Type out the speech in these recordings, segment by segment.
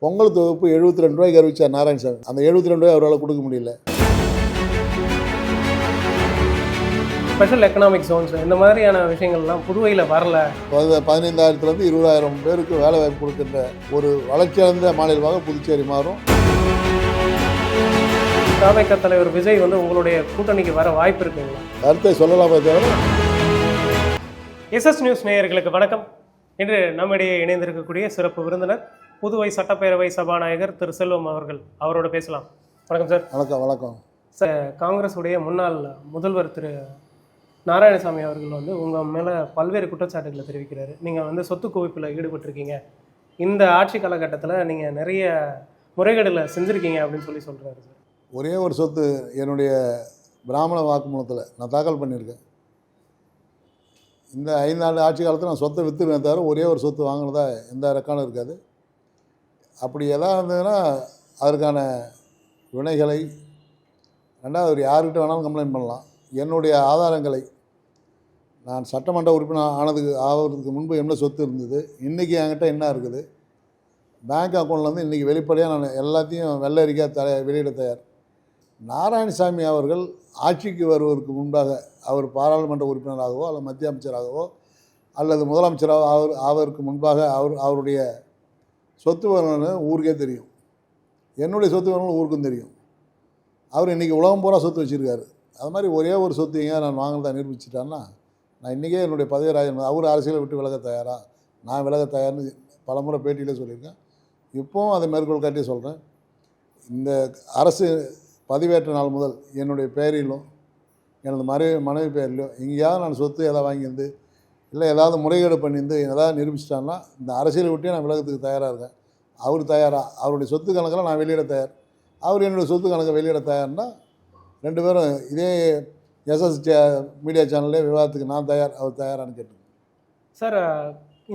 பொங்கல் தொகுப்பு ரூ. 72 அறிவிச்சார் நாராயணசாமி. அந்த ரூ. 72 அவரால் கொடுக்க முடியல. ஸ்பெஷல் எக்கனாமிக் ஜோன்ஸ் இந்த மாதிரியான விஷயங்கள்லாம் புதுவையில் வரல. 15,000 20,000 பேருக்கு வேலை வாய்ப்பு கொடுக்கின்ற ஒரு வளர்ச்சியடைந்த மாநிலமாக புதுச்சேரி மாறும். தவிக தலைவர் விஜய் உங்களுடைய கூட்டணிக்கு வர வாய்ப்பு இருக்குங்களா? கருத்தை சொல்லலாமே தவிர. எஸ்எஸ் நியூஸ் நேயர்களுக்கு வணக்கம். இன்று நம்மிடையே இணைந்திருக்கக்கூடிய சிறப்பு விருந்தினர் புதுவை சட்டப்பேரவை சபாநாயகர் திரு செல்வம் அவரோட பேசலாம். வணக்கம் சார். வணக்கம். வணக்கம் சார். காங்கிரஸுடைய முன்னாள் முதல்வர் திரு நாராயணசாமி அவர்கள் உங்கள் மேலே பல்வேறு குற்றச்சாட்டுகளை தெரிவிக்கிறாரு. நீங்கள் சொத்து குவிப்பில் ஈடுபட்டிருக்கீங்க, இந்த ஆட்சி காலகட்டத்தில் நீங்கள் நிறைய முறைகேடுகளை செஞ்சுருக்கீங்க அப்படின்னு சொல்கிறாரு சார். ஒரே ஒரு சொத்து என்னுடைய பிராமண வாக்குமூலத்தில் நான் தாக்கல் பண்ணியிருக்கேன். இந்த 5 ஆண்டு ஆட்சி காலத்தில் நான் சொத்தை விற்றுருவேன் தவிர ஒரே ஒரு சொத்து வாங்கினதா எந்த ரெக்கார்டும் இருக்காது. அப்படி எதாவது இருந்ததுன்னா அதற்கான வினைகளை ரெண்டாவது ஒரு யார்கிட்ட வேணாலும் கம்ப்ளைண்ட் பண்ணலாம். என்னுடைய ஆதாரங்களை நான் சட்டமன்ற உறுப்பினர் ஆகிறதுக்கு முன்பு என்ன சொத்து இருந்தது, இன்றைக்கி என்கிட்ட என்ன இருக்குது, பேங்க் அக்கௌண்ட்லேருந்து இன்றைக்கி வெளிப்படையாக நான் எல்லாத்தையும் வெள்ளை அறிக்கையாக வெளியிட தயார். நாராயணசாமி அவர்கள் ஆட்சிக்கு வருவதற்கு முன்பாக அவர் பாராளுமன்ற உறுப்பினராகவோ அல்லது மத்திய அமைச்சராகவோ அல்லது முதலமைச்சராக ஆவதற்கு முன்பாக அவருடைய சொத்து வரணும்னு ஊருக்கே தெரியும். என்னுடைய சொத்து வரணும் ஊருக்கும் தெரியும். அவர் இன்றைக்கி உலகம் பூரா சொத்து வச்சுருக்காரு. அது மாதிரி ஒரே ஒரு சொத்து எங்கே நான் வாங்கினதா நிரூபிச்சிட்டான்னா நான் இன்றைக்கே என்னுடைய பதவி ராஜன் அவர் அரசியலை விட்டு விலக தயாரா, நான் விலக தயார்னு பலமுறை பேட்டியிலே சொல்லியிருக்கேன். இப்போவும் அதை மேற்கோள் காட்டி சொல்கிறேன். இந்த அரசு பதிவேற்ற நாள் முதல் என்னுடைய பெயரிலும் எனது மனைவி பெயரிலும் எங்கேயாவது நான் சொத்து எதாவது வாங்கியிருந்து இல்லை ஏதாவது முறைகேடு பண்ணியிருந்து எதாவது நிரூபிச்சிட்டான்னா இந்த அரசியலை விட்டே நான் விலகத்துக்கு தயாராக இருக்கேன். அவர் தயாராக அவருடைய சொத்து கணக்கில் நான் வெளியிட தயார், அவர் என்னுடைய சொத்து கணக்கை வெளியிட தயார்னா ரெண்டு பேரும் இதே எஸ்எஸ் மீடியா சேனல்லே விவாதத்துக்கு நான் தயார், அவர் தயாரானு கேட்டுருக்கேன். சார்,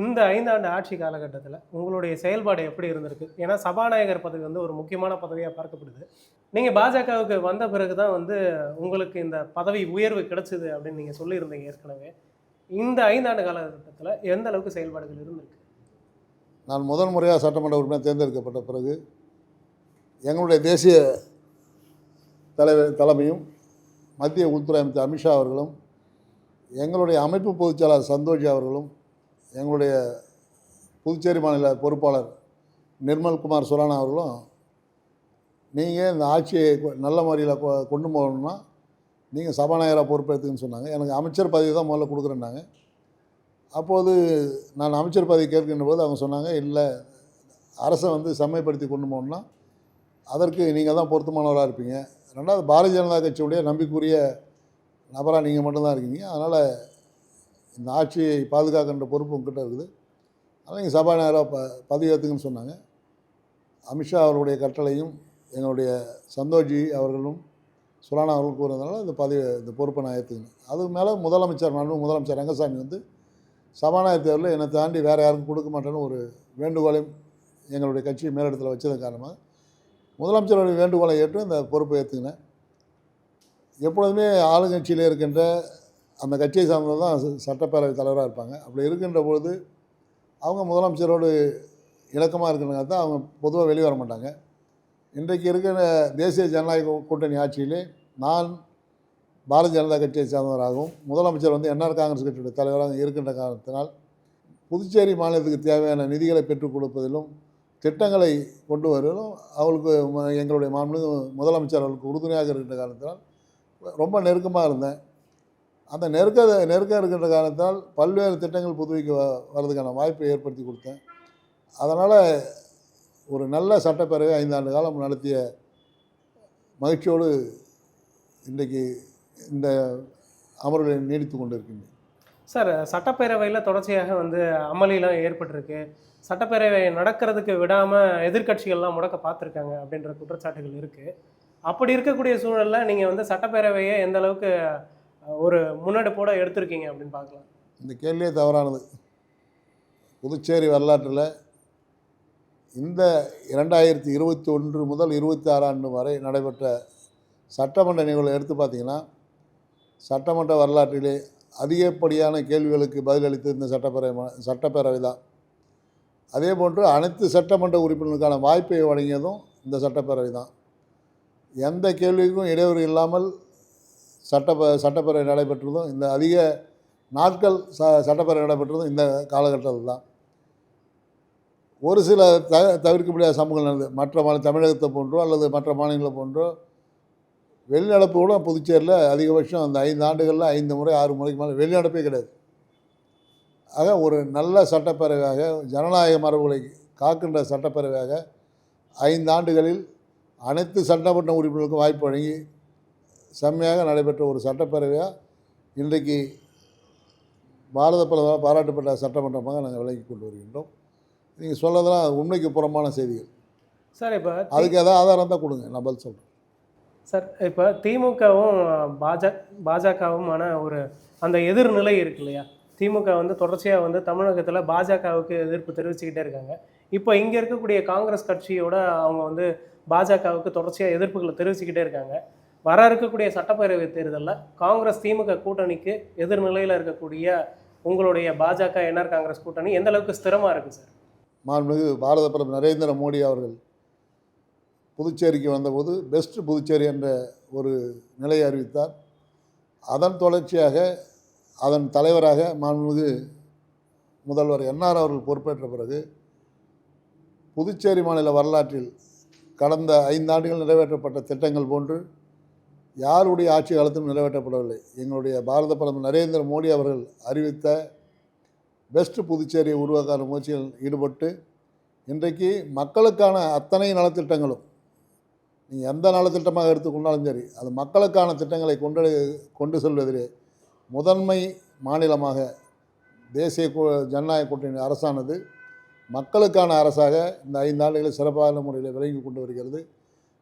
இந்த 5 ஆண்டு ஆட்சி காலகட்டத்தில் உங்களுடைய செயல்பாடு எப்படி இருந்திருக்கு? ஏன்னா சபாநாயகர் பதவி ஒரு முக்கியமான பதவியாக பார்க்கப்படுது. நீங்கள் பாஜகவுக்கு வந்த பிறகு தான் உங்களுக்கு இந்த பதவி உயர்வு கிடைச்சிது அப்படின்னு நீங்கள் சொல்லியிருந்தீங்க ஏற்கனவே. இந்த 5 ஆண்டு காலகட்டத்தில் எந்த அளவுக்கு செயல்பாடுகள் இருந்திருக்கு? நான் முதல் முறையாக சட்டமன்ற உறுப்பினர் தேர்ந்தெடுக்கப்பட்ட பிறகு எங்களுடைய தேசிய தலைமையும் மத்திய உள்துறை அமைச்சர் அமித்ஷா அவர்களும் எங்களுடைய அமைப்பு பொதுச்செயலாளர் சந்தோஷி அவர்களும் எங்களுடைய புதுச்சேரி மாநில பொறுப்பாளர் நிர்மல்குமார் சுரானா அவர்களும் நீங்கள் இந்த ஆட்சியை நல்ல முறையில் கொண்டு போகணும்னா நீங்கள் சபாநாயகராக பொறுப்பேற்றுக்குன்னு சொன்னாங்க. எனக்கு அமைச்சர் பதவி தான் முதல்ல கொடுக்குறேன்னாங்க. அப்போது நான் அமைச்சர் பதவி கேட்கின்ற போது அவங்க சொன்னாங்க, இல்லை அரசை செம்மைப்படுத்தி கொண்டு போகணுன்னா அதற்கு நீங்கள் தான் பொருத்தமானவராக இருப்பீங்க. ரெண்டாவது பாரதிய ஜனதா கட்சியுடைய நம்பிக்கைக்குரிய நபராக நீங்கள் மட்டும்தான் இருக்கீங்க. அதனால் இந்த ஆட்சியை பாதுகாக்கின்ற பொறுப்பு உங்ககிட்ட இருக்குது. அதனால் நீங்கள் சபாநாயகராக பதவி ஏற்றுக்குன்னு சொன்னாங்க. அமித்ஷா அவர்களுடைய கட்டளையும் எங்களுடைய சந்தோஷி அவர்களும் சுரானா அவர்களும் கூறுறதுனால இந்த பொறுப்பை நான் ஏற்றுக்கினேன். அது மேலே முதலமைச்சர் ரங்கசாமி சபாநாயகர் தேர்தலில் என்னை தாண்டி வேறு யாருக்கும் கொடுக்க மாட்டேன்னு ஒரு வேண்டுகோளையும் எங்களுடைய கட்சி மேலிடத்தில் வச்சதன் காரணமாக முதலமைச்சருடைய வேண்டுகோளை ஏற்று இந்த பொறுப்பை ஏற்றுக்கினேன். எப்பொழுதுமே ஆளுங்கட்சியில் இருக்கின்ற அந்த கட்சியை சார்ந்தது தான் சட்டப்பேரவை தலைவராக இருப்பாங்க. அப்படி இருக்கின்ற பொழுது அவங்க முதலமைச்சரோடு இணக்கமாக இருக்கிறனால தான் அவங்க பொதுவாக வெளியே வர மாட்டாங்க. இன்றைக்கு இருக்கிற தேசிய ஜனநாயக கூட்டணி ஆட்சியிலே நான் பாரதிய ஜனதா கட்சியை சார்ந்தவராகவும் முதலமைச்சர் என்ஆர் காங்கிரஸ் கட்சியுடைய தலைவராக இருக்கின்ற காரணத்தினால் புதுச்சேரி மாநிலத்துக்கு தேவையான நிதிகளை பெற்றுக் கொடுப்பதிலும் திட்டங்களை கொண்டு வருவதிலும் அவங்களுக்கு எங்களுடைய முதலமைச்சர் அவர்களுக்கு உறுதுணையாக இருக்கின்ற காரணத்தினால் ரொம்ப நெருக்கமாக இருந்தேன். அந்த நெருக்கம் இருக்கின்ற காரணத்தினால் பல்வேறு திட்டங்கள் புதுவைக்கு வர்றதுக்கான வாய்ப்பை ஏற்படுத்தி கொடுத்தேன். அதனால் ஒரு நல்ல சட்டப்பேரவை 5 ஆண்டு காலம் நடத்திய மகிழ்ச்சியோடு இன்றைக்கு இந்த அமர்வை நீடித்து கொண்டு இருக்கின்றேன். சார், சட்டப்பேரவையில் தொடர்ச்சியாக அமளிலாம் ஏற்பட்டிருக்கு. சட்டப்பேரவை நடக்கிறதுக்கு விடாமல் எதிர்க்கட்சிகள்லாம் முடக்க பார்த்துருக்காங்க அப்படின்ற குற்றச்சாட்டுகள் இருக்குது. அப்படி இருக்கக்கூடிய சூழலில் நீங்கள் சட்டப்பேரவையை எந்த அளவுக்கு ஒரு முன்னெடுப்போடு எடுத்திருக்கீங்க அப்படின்னு பார்க்கலாம். இந்த கேள்வியே தவறானது. புதுச்சேரி வரலாற்றில் இந்த 2021 முதல் 26 ஆண்டு வரை நடைபெற்ற சட்டமன்ற நிகழ்வுகளை எடுத்து பார்த்திங்கன்னா சட்டமன்ற வரலாற்றிலே அதிகப்படியான கேள்விகளுக்கு பதிலளித்து இந்த சட்டப்பேரவை தான். அதே போன்று அனைத்து சட்டமன்ற உறுப்பினருக்கான வாய்ப்பை வழங்கியதும் இந்த சட்டப்பேரவை தான். எந்த கேள்விக்கும் இடையூறு இல்லாமல் சட்டப்பேரவை நடைபெற்றதும், இந்த அதிக நாட்கள் சட்டப்பேரவை நடைபெற்றதும் இந்த காலகட்டத்தில் தான். ஒரு சில தவிர்க்க முடியாத சம்பவங்கள் நடந்தது. மற்ற தமிழகத்தை போன்றோ அல்லது மற்ற மாநிலங்களை போன்றோ வெளிநடப்பு கூட புதுச்சேரியில் அதிகபட்சம் அந்த 5 ஆண்டுகளில் 5 முறை 6 முறைக்கு மேலே வெளிநடப்பே கிடையாது. ஆக ஒரு நல்ல சட்டப்பேரவையாக, ஜனநாயக மரபுகளை காக்கின்ற சட்டப்பேரவையாக 5 ஆண்டுகளில் அனைத்து சட்டமன்ற உறுப்பினர்களுக்கும் வாய்ப்பு வழங்கி செம்மையாக நடைபெற்ற ஒரு சட்டப்பேரவையாக இன்றைக்கு பாரத பிரதமர் பாராட்டப்பட்ட சட்டமன்றமாக நாங்கள் விலகி கொண்டு வருகின்றோம். நீங்கள் சொல்லதெல்லாம் உண்மைக்கு புறம்பான செய்திகள். சார் இப்போ அதுக்கு ஏதாவது ஆதாரம் தான் கொடுங்க, நான் பதில் சொல்கிறேன். சார் இப்போ திமுகவும் பாஜகவுமான ஒரு அந்த எதிர்நிலை இருக்கு இல்லையா? திமுக வந்து தொடர்ச்சியாக வந்து தமிழகத்தில் பாஜகவுக்கு எதிர்ப்பு தெரிவிச்சுக்கிட்டே இருக்காங்க. இப்போ இங்கே இருக்கக்கூடிய காங்கிரஸ் கட்சியோட அவங்க வந்து பாஜகவுக்கு தொடர்ச்சியாக எதிர்ப்புகளை தெரிவிச்சுக்கிட்டே இருக்காங்க. வர இருக்கக்கூடிய சட்டப்பேரவை தேர்தலில் காங்கிரஸ் திமுக கூட்டணிக்கு எதிர்நிலையில் இருக்கக்கூடிய உங்களுடைய பாஜக என்ஆர் காங்கிரஸ் கூட்டணி எந்த அளவுக்கு ஸ்திரமாக இருக்குது சார்? மாண்புமிகு பாரத பிரதமர் நரேந்திர மோடி அவர்கள் புதுச்சேரிக்கு வந்தபோது பெஸ்ட் புதுச்சேரி என்ற ஒரு நிலையை அறிவித்தார். அதன் தொடர்ச்சியாக அதன் தலைவராக மாண்புமிகு முதல்வர் என்ஆர் அவர்கள் பொறுப்பேற்ற பிறகு புதுச்சேரி மாநில வரலாற்றில் கடந்த 5 ஆண்டுகள் நிறைவேற்றப்பட்ட திட்டங்கள் போன்று யாருடைய ஆட்சி காலத்திலும் நிறைவேற்றப்படவில்லை. எங்களுடைய பாரத பிரதமர் நரேந்திர மோடி அவர்கள் அறிவித்த பெஸ்ட் புதுச்சேரியை உருவாக்கான முயற்சியில் ஈடுபட்டு இன்றைக்கு மக்களுக்கான அத்தனை நலத்திட்டங்களும், நீங்கள் எந்த நலத்திட்டமாக எடுத்துக்கொண்டாலும் சரி, அது மக்களுக்கான திட்டங்களை கொண்டு செல்வதிலே முதன்மை மாநிலமாக தேசிய ஜனநாயக கூட்டணி அரசானது மக்களுக்கான அரசாக இந்த 5 ஆண்டுகளில் சிறப்பான முறையில் விளங்கி கொண்டு வருகிறது.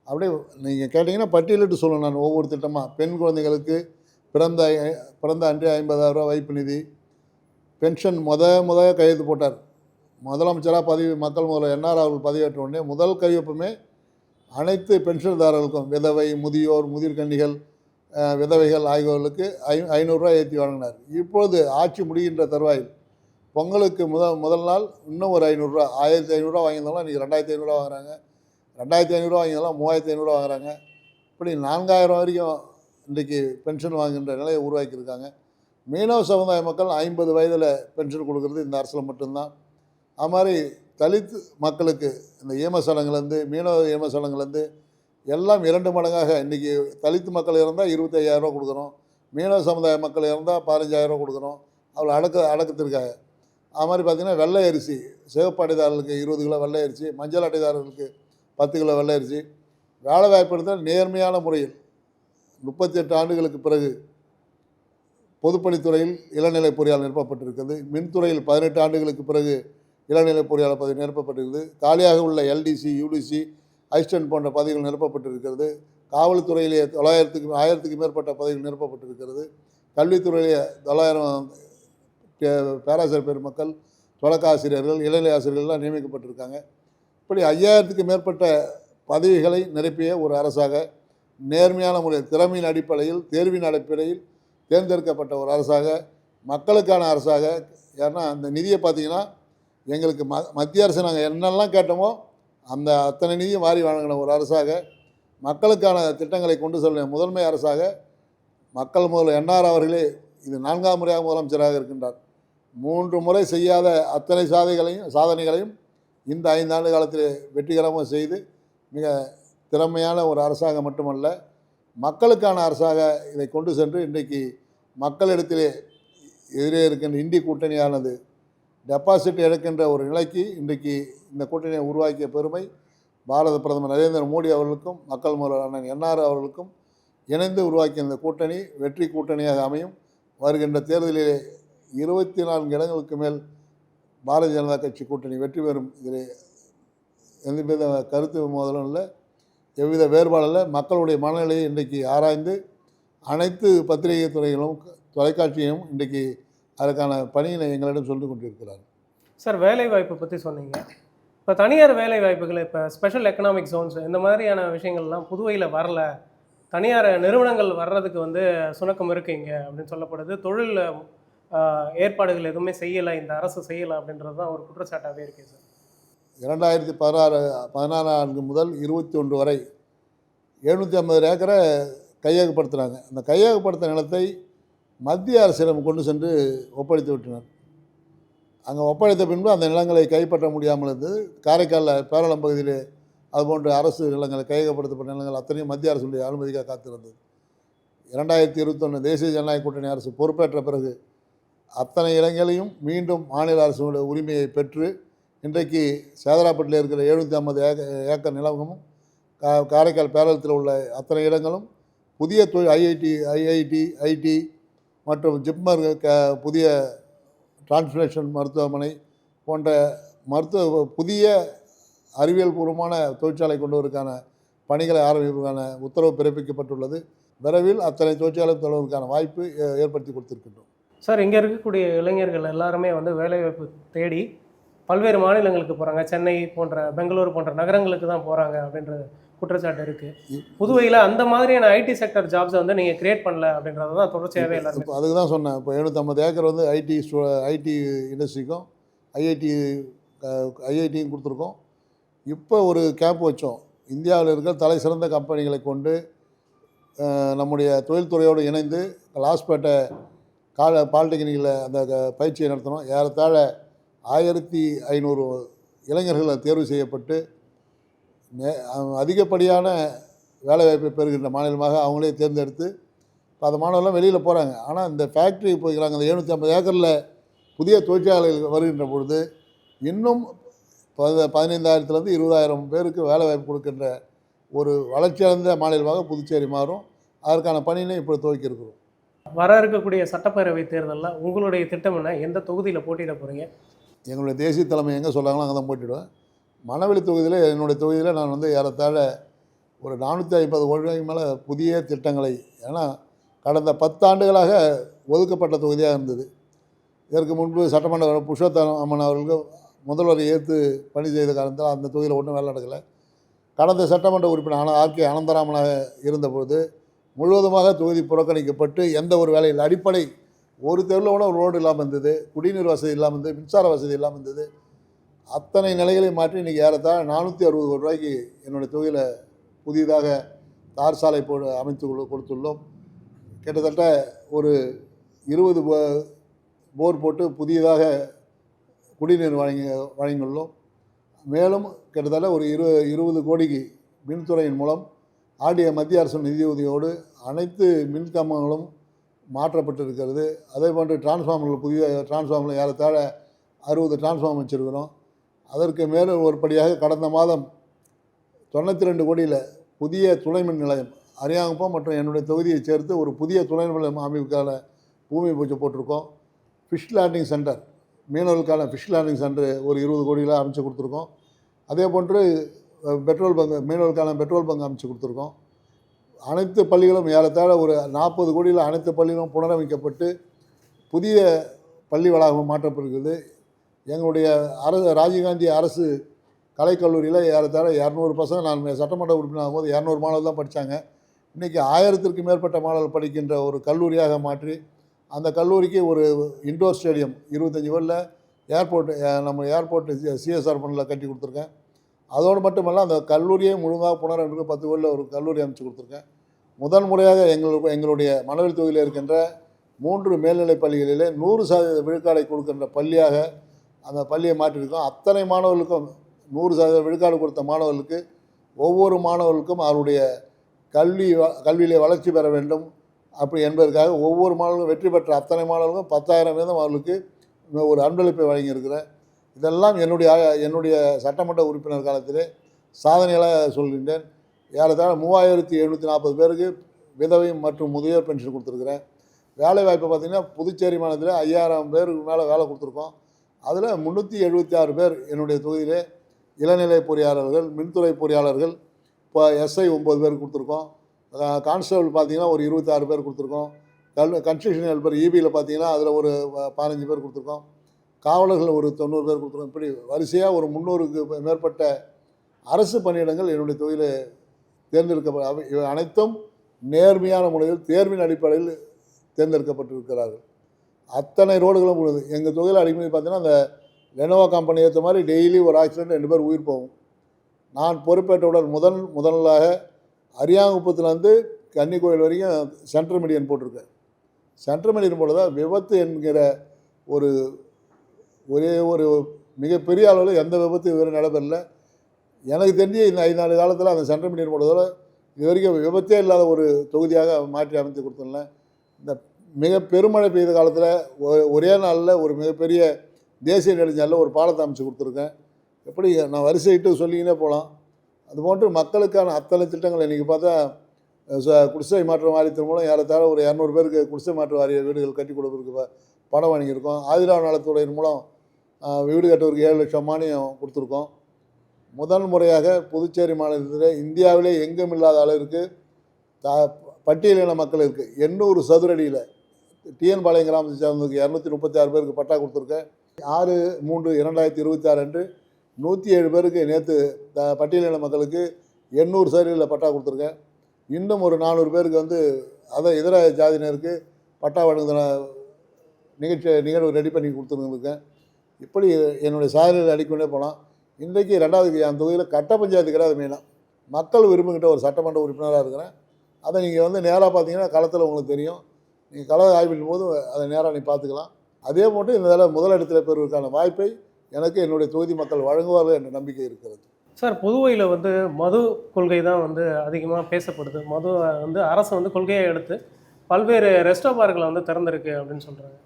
அப்படியே நீங்கள் கேட்டிங்கன்னா பட்டியலிட்டு சொல்லணும் நான் ஒவ்வொரு திட்டமாக. பெண் குழந்தைகளுக்கு பிறந்த அன்றே 50,000 ரூபா வைப்பு நிதி, பென்ஷன் முத கையெழுத்து போட்டார். முதலமைச்சராக மக்கள் முதல்வர் என்ஆர் அவர்கள் பதவியேற்ற உடனே முதல் கையொப்பமே அனைத்து பென்ஷன்தாரர்களுக்கும், விதவை, முதியோர், முதிர்கன்னிகள், விதவைகள் ஆகியோர்களுக்கு 500 ரூபா ஏற்றி வழங்கினார். இப்பொழுது ஆட்சி முடிகின்ற தருவாயில் பொங்கலுக்கு முதல் நாள் இன்னும் ஒரு 500 ரூபா, 1500 ரூபா வாங்கியிருந்தாலும் இன்றைக்கி 2500 ரூபா வாங்குறாங்க, 2500 ரூபா வாங்கியிருந்தாலும் 3500 ரூபா வாங்குறாங்க. இப்படி 4000 வரைக்கும் இன்றைக்கி பென்ஷன் வாங்குகின்ற நிலையை உருவாக்கியிருக்காங்க. மீனவ சமுதாய மக்கள் 50 வயதில் பென்ஷன் கொடுக்குறது இந்த அரசில் மட்டும்தான். அது மாதிரி தலித் மக்களுக்கு இந்த ஈமசடங்குலேருந்து, மீனவ ஈமசடங்குலேருந்து எல்லாம் 2 மடங்காக இன்றைக்கி தலித் மக்கள் இருந்தால் 25,000 ரூபா கொடுக்குறோம், மீனவ சமுதாய மக்கள் இருந்தால் 15,000 ரூபா கொடுக்குறோம். அவ்வளோ அடக்கத்திற்காக. அது மாதிரி பார்த்திங்கன்னா வெள்ளை அரிசி, சிவப்பு அட்டைதாரர்களுக்கு 20 கிலோ வெள்ளை அரிசி, மஞ்சள் அட்டைதாரர்களுக்கு 10 கிலோ வெள்ளை அரிசி. வேலை வாய்ப்பு நேர்மையான முறையில் 38 ஆண்டுகளுக்கு பிறகு பொதுப்பணித்துறையில் இளநிலை பொறியாளர் நிரப்பப்பட்டிருக்கிறது. மின்துறையில் 18 ஆண்டுகளுக்கு பிறகு இளநிலை பொறியாளர் பதவி நிரப்பப்பட்டிருக்கிறது. காலியாக உள்ள எல்டிசி, யூடிசி, அசிஸ்டன்ட் போன்ற பதவிகள் நிரப்பப்பட்டிருக்கிறது. காவல்துறையிலே 1000க்கு மேற்பட்ட பதவிகள் நிரப்பப்பட்டிருக்கிறது. கல்வித்துறையிலே 900 பேராசிரியர் பெருமக்கள், தொடக்காசிரியர்கள், இளநிலை ஆசிரியர்கள்லாம் நியமிக்கப்பட்டிருக்காங்க. இப்படி 5000க்கு மேற்பட்ட பதவிகளை நிரப்பிய ஒரு அரசாக, நேர்மையான முறையில் திறமையின் அடிப்படையில், தேர்வின் அடிப்படையில் தேர்ந்தெடுக்கப்பட்ட ஒரு அரசாக, மக்களுக்கான அரசாக. ஏன்னா அந்த நிதியை பார்த்திங்கன்னா எங்களுக்கு மத்திய அரசு நாங்கள் என்னெல்லாம் கேட்டோமோ அந்த அத்தனை நிதியும் வாரி வழங்கின ஒரு அரசாக, மக்களுக்கான திட்டங்களை கொண்டு செல்ல முதன்மை அரசாக மக்கள் முதல்வர் என்ஆர் அவர்களே இது 4ஆம் முறையாக முதலமைச்சராக இருக்கின்றார். 3 முறை செய்யாத அத்தனை சாதனைகளையும் இந்த 5 ஆண்டு காலத்தில் வெற்றிகரமாக செய்து மிக திறமையான ஒரு அரசாக மட்டுமல்ல, மக்களுக்கான அரசாக இதை கொண்டு சென்று இன்றைக்கு மக்களிடத்திலே எதிரே இருக்கின்ற இந்தி கூட்டணியானது டெபாசிட் எடுக்கின்ற ஒரு நிலைக்கு இன்றைக்கு இந்த கூட்டணியை உருவாக்கிய பெருமை பாரத பிரதமர் நரேந்திர மோடி அவர்களுக்கும் மக்கள் முதல்வர் அண்ணன் என்ஆர் அவர்களுக்கும் இணைந்து உருவாக்கிய இந்த கூட்டணி வெற்றி கூட்டணியாக அமையும். வருகின்ற தேர்தலிலே 24 இடங்களுக்கு மேல் பாரதிய ஜனதா கட்சி கூட்டணி வெற்றி பெறும். இதில் எந்தவித கருத்து மோதலும் இல்லை, எவ்வித வேறுபாடும் இல்லை. மக்களுடைய மனநிலையை இன்றைக்கு ஆராய்ந்து அனைத்து பத்திரிகை துறைகளும் தொலைக்காட்சியும் இன்றைக்கு அதற்கான பணியினை எங்களிடம் சொல்லிக் கொண்டிருக்கிறார். சார், வேலை வாய்ப்பை பற்றி சொன்னீங்க. இப்போ தனியார் வேலை வாய்ப்புகள், இப்போ ஸ்பெஷல் எக்கனாமிக் ஜோன்ஸ் இந்த மாதிரியான விஷயங்கள்லாம் புதுவையில் வரல, தனியார் நிறுவனங்கள் வர்றதுக்கு வந்து சுணக்கம் இருக்குங்க அப்படின்னு சொல்லப்படுது. தொழில் ஏற்பாடுகள் எதுவுமே செய்யலை, இந்த அரசு செய்யலை அப்படின்றது தான் ஒரு குற்றச்சாட்டாகவே இருக்குது சார். 2016 முதல் 21 வரை 750 ஏக்கரை கையகப்படுத்தினாங்க. அந்த கையகப்படுத்த நிலத்தை மத்திய அரசிடம் கொண்டு சென்று ஒப்படைத்து விட்டனர். அங்கே ஒப்படைத்த பின்பு அந்த நிலங்களை கைப்பற்ற முடியாமல் இருந்தது. காரைக்காலில் பேரளம் பகுதியிலே அதுபோன்ற அரசு நிலங்களை கையகப்படுத்தப்பட்ட நிலங்கள் அத்தனையும் மத்திய அரசுடைய அனுமதிக்காக காத்திருந்தது. 2021 தேசிய ஜனநாயக கூட்டணி அரசு பொறுப்பேற்ற பிறகு அத்தனை இடங்களையும் மீண்டும் மாநில அரசுடைய உரிமையை பெற்று இன்றைக்கு சேதராப்பட்டில் இருக்கிற 750 ஏக்கர் நிலமும் காரைக்கால் பேரளத்தில் உள்ள அத்தனை இடங்களும் புதிய தொழில் ஐஐடி மற்றும் ஜிப்மர் புதிய டிரான்ஸ்லேஷன் மருத்துவமனை போன்ற புதிய அறிவியல் பூர்வமான தொழிற்சாலை கொண்டு வருவதற்கான பணிகளை ஆரம்பிப்பதற்கான உத்தரவு பிறப்பிக்கப்பட்டுள்ளது. விரைவில் அத்தனை தொழிற்சாலை தொடர்வதற்கான வாய்ப்பு ஏற்படுத்தி கொடுத்திருக்கின்றோம். சார், இங்கே இருக்கக்கூடிய இளைஞர்கள் எல்லாருமே வந்து வேலைவாய்ப்பு தேடி பல்வேறு மாநிலங்களுக்கு போகிறாங்க. சென்னை போன்ற பெங்களூர் போன்ற நகரங்களுக்கு தான் போகிறாங்க அப்படின்ற குற்றச்சாட்டு இருக்குது. புதுவையில் அந்த மாதிரியான ஐடி செக்டர் ஜாப்ஸை வந்து நீங்கள் கிரியேட் பண்ணல அப்படின்றது தான் தொடர்ச்சியாகவே எல்லாரும். இப்போ அதுக்கு தான் சொன்னேன். இப்போ 750 ஏக்கர் வந்து ஐடி இண்டஸ்ட்ரிக்கும் ஐஐடியும் கொடுத்துருக்கோம். இப்போ ஒரு கேம்ப் வச்சோம். இந்தியாவில் இருக்கிற தலை சிறந்த கம்பெனிகளை கொண்டு நம்முடைய தொழில்துறையோடு இணைந்து லாஸ்பேட்டை பாலிடெக்னிக்கில் அந்த பயிற்சியை நடத்தினோம். ஏறத்தாழ 1500 இளைஞர்கள் தேர்வு செய்யப்பட்டு அதிகப்படியான வேலைவாய்ப்பை பெறுகின்ற மாநிலமாக அவங்களே தேர்ந்தெடுத்து இப்போ அந்த மாணவர்கள்லாம் வெளியில் போகிறாங்க. ஆனால் இந்த ஃபேக்ட்ரி போய்க்கிறாங்க. அந்த 750 ஏக்கரில் புதிய தொழிற்சாலைகள் வருகின்ற பொழுது இன்னும் 15,000 20,000 பேருக்கு வேலைவாய்ப்பு கொடுக்கின்ற ஒரு வளர்ச்சியடைந்த மாநிலமாக புதுச்சேரி மாறும். அதற்கான பணியினை இப்போ துவக்கி இருக்கிறோம். வர இருக்கக்கூடிய சட்டப்பேரவை தேர்தலில் உங்களுடைய திட்டம் என்ன? எந்த தொகுதியில் போட்டியிட போகிறீங்க? எங்களுடைய தேசிய தலைமை எங்கே சொல்கிறாங்களோ அங்கே தான் போட்டிடுவேன். மணவெளி தொகுதியில் என்னுடைய தொகுதியில் நான் வந்து ஏறத்தாழ ஒரு 450 கோடிக்கு மேலே புதிய திட்டங்களை, ஏன்னா கடந்த 10 ஆண்டுகளாக ஒதுக்கப்பட்ட தொகுதியாக இருந்தது. இதற்கு முன்பு சட்டமன்ற புருஷோத்தமன் அம்மன் அவர்களுக்கு முதல்வரை ஏற்று பணி செய்த காரணத்தால் அந்த தொகுதியில் ஒன்றும் வேலை நடக்கலை. கடந்த சட்டமன்ற உறுப்பினர் ஆர்கே அனந்தராமனாக இருந்தபோது முழுவதுமாக தொகுதி புறக்கணிக்கப்பட்டு எந்த ஒரு வேலையில் அடிப்படை ஒரு தெருவில் கூட ஒரு ரோடு இல்லாமல் இருந்தது, குடிநீர் வசதி இல்லாமல் இருந்தது, மின்சார வசதி இல்லாமல் இருந்தது. அத்தனை நிலைகளை மாற்றி இன்றைக்கி ஏறத்தாழ 460 கோடி ரூபாய்க்கு என்னுடைய தொகுதியில் புதிதாக தார் சாலை அமைத்து கொடுத்துள்ளோம். கிட்டத்தட்ட ஒரு 20 போர் போட்டு புதியதாக குடிநீர் வழங்கியுள்ளோம். மேலும் கிட்டத்தட்ட ஒரு 20 கோடிக்கு மின்துறையின் மூலம் ஆடிய மத்திய அரசு நிதியுதவியோடு அனைத்து மின்கம்பங்களும் மாற்றப்பட்டிருக்கிறது. அதே போன்று டிரான்ஸ்ஃபார்மர்கள் புதிய டிரான்ஸ்ஃபார்மர்கள் ஏறத்தாழ 60 டிரான்ஸ்ஃபார்மர் வச்சுருக்கிறோம். அதற்கு மேலும் ஒருபடியாக கடந்த மாதம் 92 கோடியில் புதிய துணை மின் நிலையம் அரியாங்குப்பம் மற்றும் என்னுடைய தொகுதியை சேர்த்து ஒரு புதிய துணை மின் நிலையம் அமைப்புக்கான பூமி பூஜை போட்டிருக்கோம். ஃபிஷ் லேண்டிங் சென்டர், மீனவர்களுக்கான ஃபிஷ் லேண்டிங் சென்டர் ஒரு 20 கோடியில் அமைச்சு கொடுத்துருக்கோம். அதே போன்று பெட்ரோல் பங்கு, மீனவர்களுக்கான பெட்ரோல் பங்கு அமைச்சு கொடுத்துருக்கோம். அனைத்து பள்ளிகளும் ஏறத்தாழ ஒரு 40 கோடியில் அனைத்து பள்ளிகளும் புனரமைக்கப்பட்டு புதிய பள்ளி வளாகம் மாற்றப்பட்டிருக்குது. எங்களுடைய ராஜீவ்காந்தி அரசு கலைக்கல்லூரியில் ஏறத்தாழ 200 பசங்க, நான் சட்டமன்ற உறுப்பினர் ஆகும்போது 200 மாணவர்கள் தான் படித்தாங்க. இன்றைக்கி 1000க்கும் மேற்பட்ட மாணவர்கள் படிக்கின்ற ஒரு கல்லூரியாக மாற்றி அந்த கல்லூரிக்கு ஒரு இண்டோர் ஸ்டேடியம் 25 கோடியில் நம்ம ஏர்போர்ட்டு சிஎஸ்ஆர் ஃபண்டில் கட்டி கொடுத்துருக்கேன். அதோடு மட்டுமல்ல, அந்த கல்லூரியை முழுமையாக புனரமைக்க 10 கோடியில் ஒரு கல்லூரி அமைச்சு கொடுத்துருக்கேன். முதன் முறையாக எங்களுடைய மணவெளி தொகுதியில் இருக்கின்ற 3 மேல்நிலைப் பள்ளிகளிலே 100% விழுக்காடை கொடுக்கின்ற பள்ளியாக அந்த பள்ளியை மாற்றியிருக்கோம். அத்தனை மாணவர்களுக்கும் 100% விழுக்காடு கொடுத்த மாணவர்களுக்கு ஒவ்வொரு மாணவர்களுக்கும் அவருடைய கல்வியிலே வளர்ச்சி பெற வேண்டும் அப்படி என்பதற்காக ஒவ்வொரு மாணவர்களும் வெற்றி பெற்ற அத்தனை மாணவர்களுக்கும் 10,000 வீதம் அவர்களுக்கு ஒரு அன்பளிப்பை வழங்கியிருக்கிறேன். இதெல்லாம் என்னுடைய சட்டமன்ற உறுப்பினர் காலத்திலே சாதனைகளாக சொல்கின்றேன். ஏறத்தாழ 3740 பேருக்கு விதவை மற்றும் முதியோர் பென்ஷன் கொடுத்துருக்குறேன். வேலைவாய்ப்பு பார்த்திங்கன்னா புதுச்சேரி மாநிலத்தில் 5000 பேருக்கு மேலே வேலை கொடுத்துருக்கோம். அதில் 376 பேர் என்னுடைய தொகுதியிலே இளநிலை பொறியாளர்கள், மின்துறை பொறியாளர்கள், இப்போ எஸ்ஐ 9 பேர் கொடுத்துருக்கோம். கான்ஸ்டபிள் பார்த்திங்கன்னா ஒரு 26 பேர் கொடுத்துருக்கோம். கன்ஸ்ட்ரக்ஷன் ஹெல்பர் இபியில் பார்த்திங்கன்னா அதில் ஒரு 15 பேர் கொடுத்துருக்கோம். காவலர்கள் ஒரு 90 பேர் கொடுத்துருக்கோம். இப்படி வரிசையாக ஒரு 300க்கு மேற்பட்ட அரசு பணியிடங்கள் என்னுடைய தொகுதியில் தேர்ந்தெடுக்கப்பட, இவை அனைத்தும் நேர்மையான முறையில் தேர்வின் அடிப்படையில் தேர்ந்தெடுக்கப்பட்டிருக்கிறார்கள். அத்தனை ரோடுகளும் உள்ளது. எங்கள் தொகுதியில் அடிக்கடி பார்த்தீங்கன்னா அந்த லெனோவா கம்பெனி ஏற்ற மாதிரி டெய்லி ஒரு ஆக்சிடென்ட் 2 பேர் உயிர் போகும். நான் பொறுப்பேற்றவுடன் முதலாக அரியாங்குப்பத்துலேருந்து கன்னிக்கோயில் வரைக்கும் சென்ட்ரல் மீடியன் போட்டிருக்கேன். சென்ட்ரல் மீடியன் போட்டதா விபத்து என்கிற ஒரு ஒரே ஒரு மிகப்பெரிய அளவில் எந்த விபத்து இதுவரை நடைபெறல. எனக்கு தெரிஞ்சு இந்த 5 ஆண்டு காலத்தில் அந்த சென்ட்ரல் மீடியன் போட்டதோட இது வரைக்கும் விபத்தே இல்லாத ஒரு தொகுதியாக மாற்றி அமைத்து கொடுத்துருந்தேன். இந்த மிக பெருமழை பெய்த காலத்தில் ஒரே நாளில் ஒரு மிகப்பெரிய தேசிய நெடுஞ்சாலையில் ஒரு பாலத்தை அமைச்சு கொடுத்துருக்கேன். எப்படி நான் வரிசையிட்டு சொல்லிக்கினே போகலாம். அதுபோன்று மக்களுக்கான அத்தனை திட்டங்கள் இன்றைக்கி பார்த்தா குடிசை மாற்று வாரியத்தின் மூலம் ஏறத்தாழ ஒரு 200 பேருக்கு குடிசை மாற்று வாரிய வீடுகள் கட்டி கொடுக்குறதுக்கு பணம் வாங்கியிருக்கோம். ஆதிராவ நலத்துறையின் மூலம் வீடு கட்டுவதற்கு 7 லட்சம் மானியம் கொடுத்துருக்கோம். முதல் முறையாக புதுச்சேரி மாநிலத்தில் இந்தியாவிலே எங்கும் இல்லாத அளவிற்கு பட்டியலின மக்கள் இருக்குது. 800 சதுரடியில் டிஎன் பாளையம் கிராமத்தை சேர்ந்ததுக்கு 236 பேருக்கு பட்டா கொடுத்துருக்கேன். 6/3/2026 அன்று 107 பேருக்கு நேற்று பட்டியலின மக்களுக்கு 800 சதுரடியில் பட்டா கொடுத்துருக்கேன். இன்னும் ஒரு 400 பேருக்கு அதை இதர ஜாதியினருக்கு பட்டா வழங்குகிற நிகழ்வு ரெடி பண்ணி கொடுத்துருக்கேன். இப்படி என்னுடைய சாதனைகளை அடிக்கொண்டே போகலாம். இன்றைக்கு 2வது என் தொகுதியில் கட்ட பஞ்சாயத்து கிடையாது. மெயினாக மக்கள் விரும்புகிட்ட ஒரு சட்டமன்ற உறுப்பினராக இருக்கிறேன். அதை நீங்கள் நேராக பார்த்தீங்கன்னா களத்தில் உங்களுக்கு தெரியும். நீங்கள் கள ஆய்வின் போது அதை நேராக நீ பார்த்துக்கலாம். அதே போன்று இந்த தடவை முதலிடத்தில் பெறுவதற்கான வாய்ப்பை எனக்கு என்னுடைய தொகுதி மக்கள் வழங்குவார்கள் என்ற நம்பிக்கை இருக்கிறது. சார், புதுவையில் மது கொள்கை தான் அதிகமாக பேசப்படுது. மது அரசு கொள்கையை எடுத்து பல்வேறு ரெஸ்டோ பார்களை திறந்திருக்கு அப்படின்னு சொல்கிறாங்க.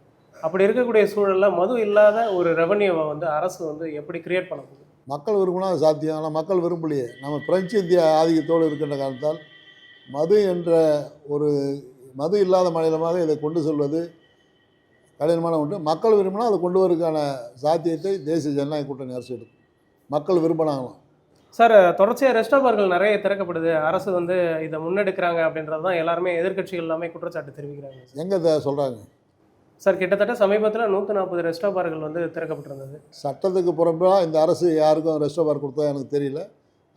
அப்படி இருக்கக்கூடிய சூழலில் மது இல்லாத ஒரு ரெவன்யூவை அரசு எப்படி கிரியேட் பண்ண போகுது? மக்கள் விரும்பினா அது சாத்தியம். ஆனால் மக்கள் விரும்பலையே. நம்ம பிரெஞ்சு இந்திய ஆதிக்கத்தோடு இருக்கின்ற காரணத்தால் மது என்ற ஒரு மது இல்லாத மாநிலமாக இதை கொண்டு செல்வது கடினமான ஒன்று. மக்கள் விரும்பினா அதை கொண்டு வருவதற்கான சாத்தியத்தை தேசிய ஜனநாயக கூட்டணி அரசு எடுக்கும். மக்கள் விரும்பினாங்களாம். சார், தொடர்ச்சியாக ரெஸ்டோ பார்கள் நிறைய திறக்கப்படுது. அரசு இதை முன்னெடுக்கிறாங்க அப்படின்றது தான் எல்லாருமே எதிர்க்கட்சிகள் எல்லாமே குற்றச்சாட்டு தெரிவிக்கிறாங்க. எங்கே சொல்கிறாங்க சார்? கிட்டத்தட்ட சமீபத்தில் 140 ரெஸ்டோ பார்கள் திறக்கப்பட்டிருந்தது. சட்டத்துக்கு புறம்பாக இந்த அரசு யாருக்கும் ரெஸ்டோ பார் கொடுத்தா எனக்கு தெரியல.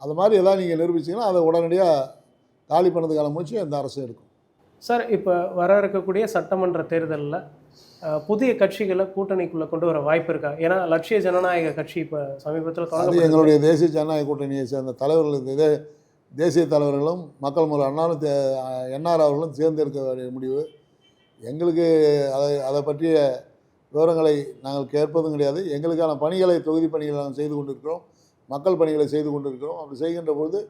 அது மாதிரி எதாவது நீங்கள் நிரூபிச்சிங்கன்னா அதை உடனடியாக காலி பண்ணதுக்கான முயற்சி இந்த அரசு எடுக்கும். சார், இப்போ வர இருக்கக்கூடிய சட்டமன்ற தேர்தலில் புதிய கட்சிகளை கூட்டணிக்குள்ளே கொண்டு வர வாய்ப்பு இருக்கா? ஏன்னா லட்சிய ஜனநாயக கட்சி இப்போ சமீபத்தில் தொடங்கி எங்களுடைய தேசிய ஜனநாயக கூட்டணியை சேர்ந்த தலைவர்கள் தேசிய தலைவர்களும் மக்கள் முதல் அண்ணாலும் என்ஆர் அவர்களும் தேர்ந்தெடுக்க வேண்டிய முடிவு. எங்களுக்கு அதை பற்றிய விவரங்களை நாங்கள் கேட்பதும் கிடையாது. எங்களுக்கான பணிகளை தொகுதி பணிகளை நாங்கள் செய்து கொண்டிருக்கிறோம். மக்கள் பணிகளை செய்து கொண்டிருக்கிறோம். அப்படி செய்கின்ற பொழுது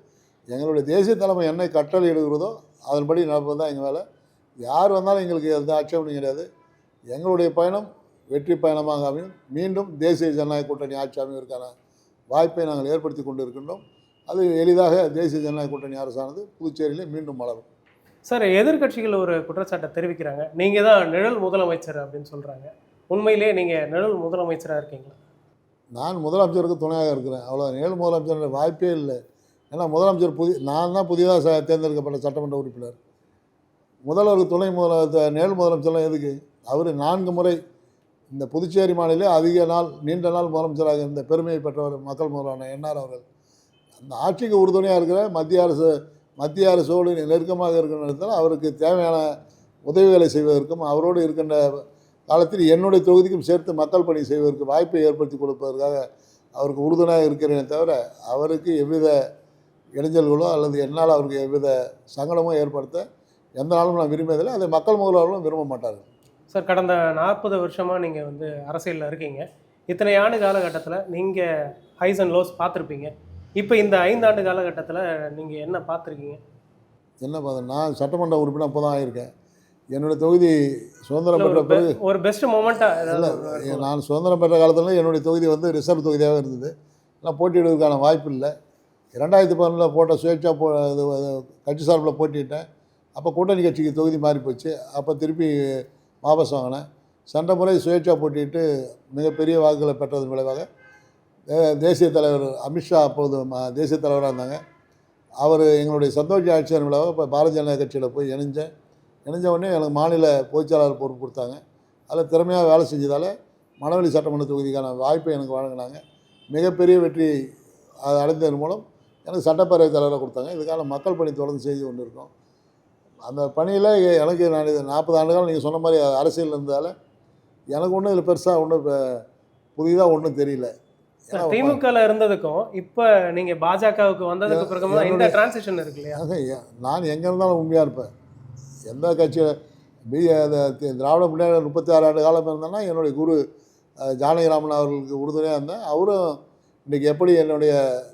எங்களுடைய தேசிய தலைமை என்ன கட்டளை எடுக்கிறதோ அதன்படி நடப்பது தான் எங்கள் வேலை. யார் வந்தாலும் எங்களுக்கு எந்த ஆட்சேபனையும் கிடையாது. எங்களுடைய பயணம் வெற்றி பயணமாக அமையும். மீண்டும் தேசிய ஜனநாயக கூட்டணி ஆட்சி அமைவதற்கான வாய்ப்பை நாங்கள் ஏற்படுத்தி கொண்டு இருக்கின்றோம். அது எளிதாக தேசிய ஜனநாயக கூட்டணி அரசானது புதுச்சேரியிலே மீண்டும் மலரும். சார், எதிர்கட்சிகள் ஒரு குற்றச்சாட்டை தெரிவிக்கிறாங்க. நீங்கள் தான் நிழல் முதலமைச்சர் அப்படின்னு சொல்கிறாங்க. உண்மையிலே நீங்கள் நிழல் முதலமைச்சராக இருக்கீங்களா? நான் முதலமைச்சருக்கு துணையாக இருக்கிறேன். அவ்வளோ நிழல் முதலமைச்சர் வாய்ப்பே இல்லை. ஏன்னா முதலமைச்சர் நான் தான் புதிதாக தேர்ந்தெடுக்கப்பட்ட சட்டமன்ற உறுப்பினர். முதல்வருக்கு துணை நிழல் முதலமைச்சர்லாம் எதுக்கு? அவர் 4 முறை இந்த புதுச்சேரி மாநில அதிக நாள் நீண்ட நாள் முதலமைச்சராக இருந்த பெருமையை பெற்றவர் மக்கள் முதல்வரான என்ஆர் அவர்கள். அந்த ஆட்சிக்கு உறுதுணையாக இருக்கிற மத்திய அரசோடு நெருக்கமாக இருக்கிற நேரத்தில் அவருக்கு தேவையான உதவிகளை செய்வதற்கும் அவரோடு இருக்கின்ற காலத்தில் என்னுடைய தொகுதிக்கும் சேர்த்து மக்கள் பணி செய்வதற்கு வாய்ப்பை ஏற்படுத்தி கொடுப்பதற்காக அவருக்கு உறுதுணையாக இருக்கிறேனே தவிர அவருக்கு எவ்வித இடைஞ்சல்களோ அல்லது என்னால் அவருக்கு எவ்வித சங்கடமோ ஏற்படுத்த எந்த நாளும் நான் விரும்பியதில்லை. அதை மக்கள் முதல்வர்களும் விரும்ப மாட்டார்கள். சார், கடந்த 40 வருஷமாக நீங்கள் அரசியலில் இருக்கீங்க. இத்தனை ஆண்டு காலகட்டத்தில் நீங்கள் ஹைஸ் அண்ட் லோஸ் பார்த்துருப்பீங்க. இப்போ இந்த 5 ஆண்டு காலகட்டத்தில் நீங்கள் என்ன பார்த்துருக்கீங்க? என்ன பார்த்தேன், நான் சட்டமன்ற உறுப்பினர் அப்போ தான் ஆகியிருக்கேன். என்னுடைய தொகுதி சுதந்திரம் பெற்ற பிறகு ஒரு பெஸ்ட் மொமெண்ட்டாக இல்லை. நான் சுதந்திரம் பெற்ற காலத்தில் என்னுடைய தொகுதி ரிசர்வ் தொகுதியாக இருந்தது. நான் போட்டியிடுவதற்கான வாய்ப்பு இல்லை. 2011 போட்ட சுயேட்சா கட்சி சார்பில் போட்டியிட்டேன். அப்போ கூட்டணி கட்சிக்கு தொகுதி மாறி போச்சு. அப்போ திருப்பி வாபஸ் வாங்கினேன். சென்ற முறை சுயேட்சா போட்டியிட்டு மிகப்பெரிய வாக்குகளை பெற்றதன் விளைவாக தேசிய தலைவர் அமித்ஷா அப்போது தேசிய தலைவராக இருந்தாங்க. அவர் எங்களுடைய சந்தோஷ ஆட்சியின் விளைவாக இப்போ பாரதிய ஜனதா கட்சியில் போய் இணைஞ்ச உடனே எனக்கு மாநில பொதுச்செயலாளர் பொறுப்பு கொடுத்தாங்க. அதில் திறமையாக வேலை செஞ்சதால் மணவெளி சட்டமன்ற தொகுதிக்கான வாய்ப்பை எனக்கு வழங்கினாங்க. மிகப்பெரிய வெற்றி அதை அடைந்ததன் மூலம் எனக்கு சட்டப்பேரவைத் தலைவராக கொடுத்தாங்க. இதுக்கான மக்கள் பணி தொடர்ந்து செய்து கொண்டு இருக்கோம். அந்த பணியில் எனக்கு நான் 40 ஆண்டுகள் நீங்கள் சொன்ன மாதிரி அரசியல் இருந்ததால் எனக்கு ஒன்றும் இதில் பெருசாக ஒன்றும் புதிதாக ஒன்றும் தெரியல. ஏன்னா திமுகல இருந்ததுக்கும் இப்போ நீங்க பாஜகவுக்கு வந்ததுக்கு பிறகு இந்த என்னுடைய டிரான்சிஷன் இருக்கு இல்லையா? நான் எங்கே இருந்தாலும் உண்மையாக இருப்பேன். எந்த கட்சியில் திராவிட முன்னேற்ற 36 ஆண்டு காலம் இருந்தேன்னா என்னுடைய குரு ஜானகிராமன் அவர்களுக்கு உறுதுணையாக இருந்தேன். அவரும் இன்றைக்கி எப்படி என்னுடைய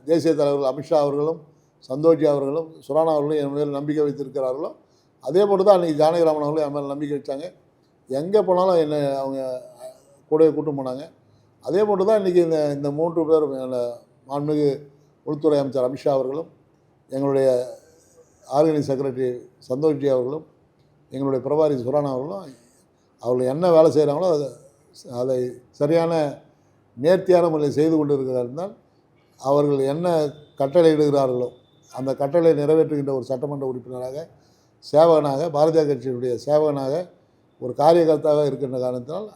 தேசிய தலைவர்கள் அமித்ஷா அவர்களும் சந்தோஷ்ஜி அவர்களும் சுரானா அவர்களும் என் மேல் நம்பிக்கை வைத்திருக்கிறார்களோ அதே போட்டு தான் அன்றைக்கி ஜானகிராமன் அவர்களும் என் மேல் நம்பிக்கை வச்சாங்க. எங்கே போனாலும் என்னை அவங்க கூடவே கூட்டம் போனாங்க. அதே போட்டு தான் இன்றைக்கி இந்த 3 பேரும் மாண்புமிகு உள்துறை அமைச்சர் அமித்ஷா அவர்களும் எங்களுடைய ஆர்கனைஸ் செக்ரட்டரி சந்தோஷ்ஜி அவர்களும் எங்களுடைய பிரபாரி சுரானா அவர்களும் அவர்கள் என்ன வேலை செய்கிறாங்களோ அதை சரியான நேர்த்தியான முறையில் செய்து கொண்டு இருக்கிறார்கள். அவர்கள் என்ன கட்டளை இடுகிறார்களோ அந்த கட்டளை நிறைவேற்றுகின்ற ஒரு சட்டமன்ற உறுப்பினராக சேவகனாக பாரதிய கட்சியினுடைய சேவகனாக ஒரு காரியகர்த்தாக இருக்கின்ற காரணத்தினால்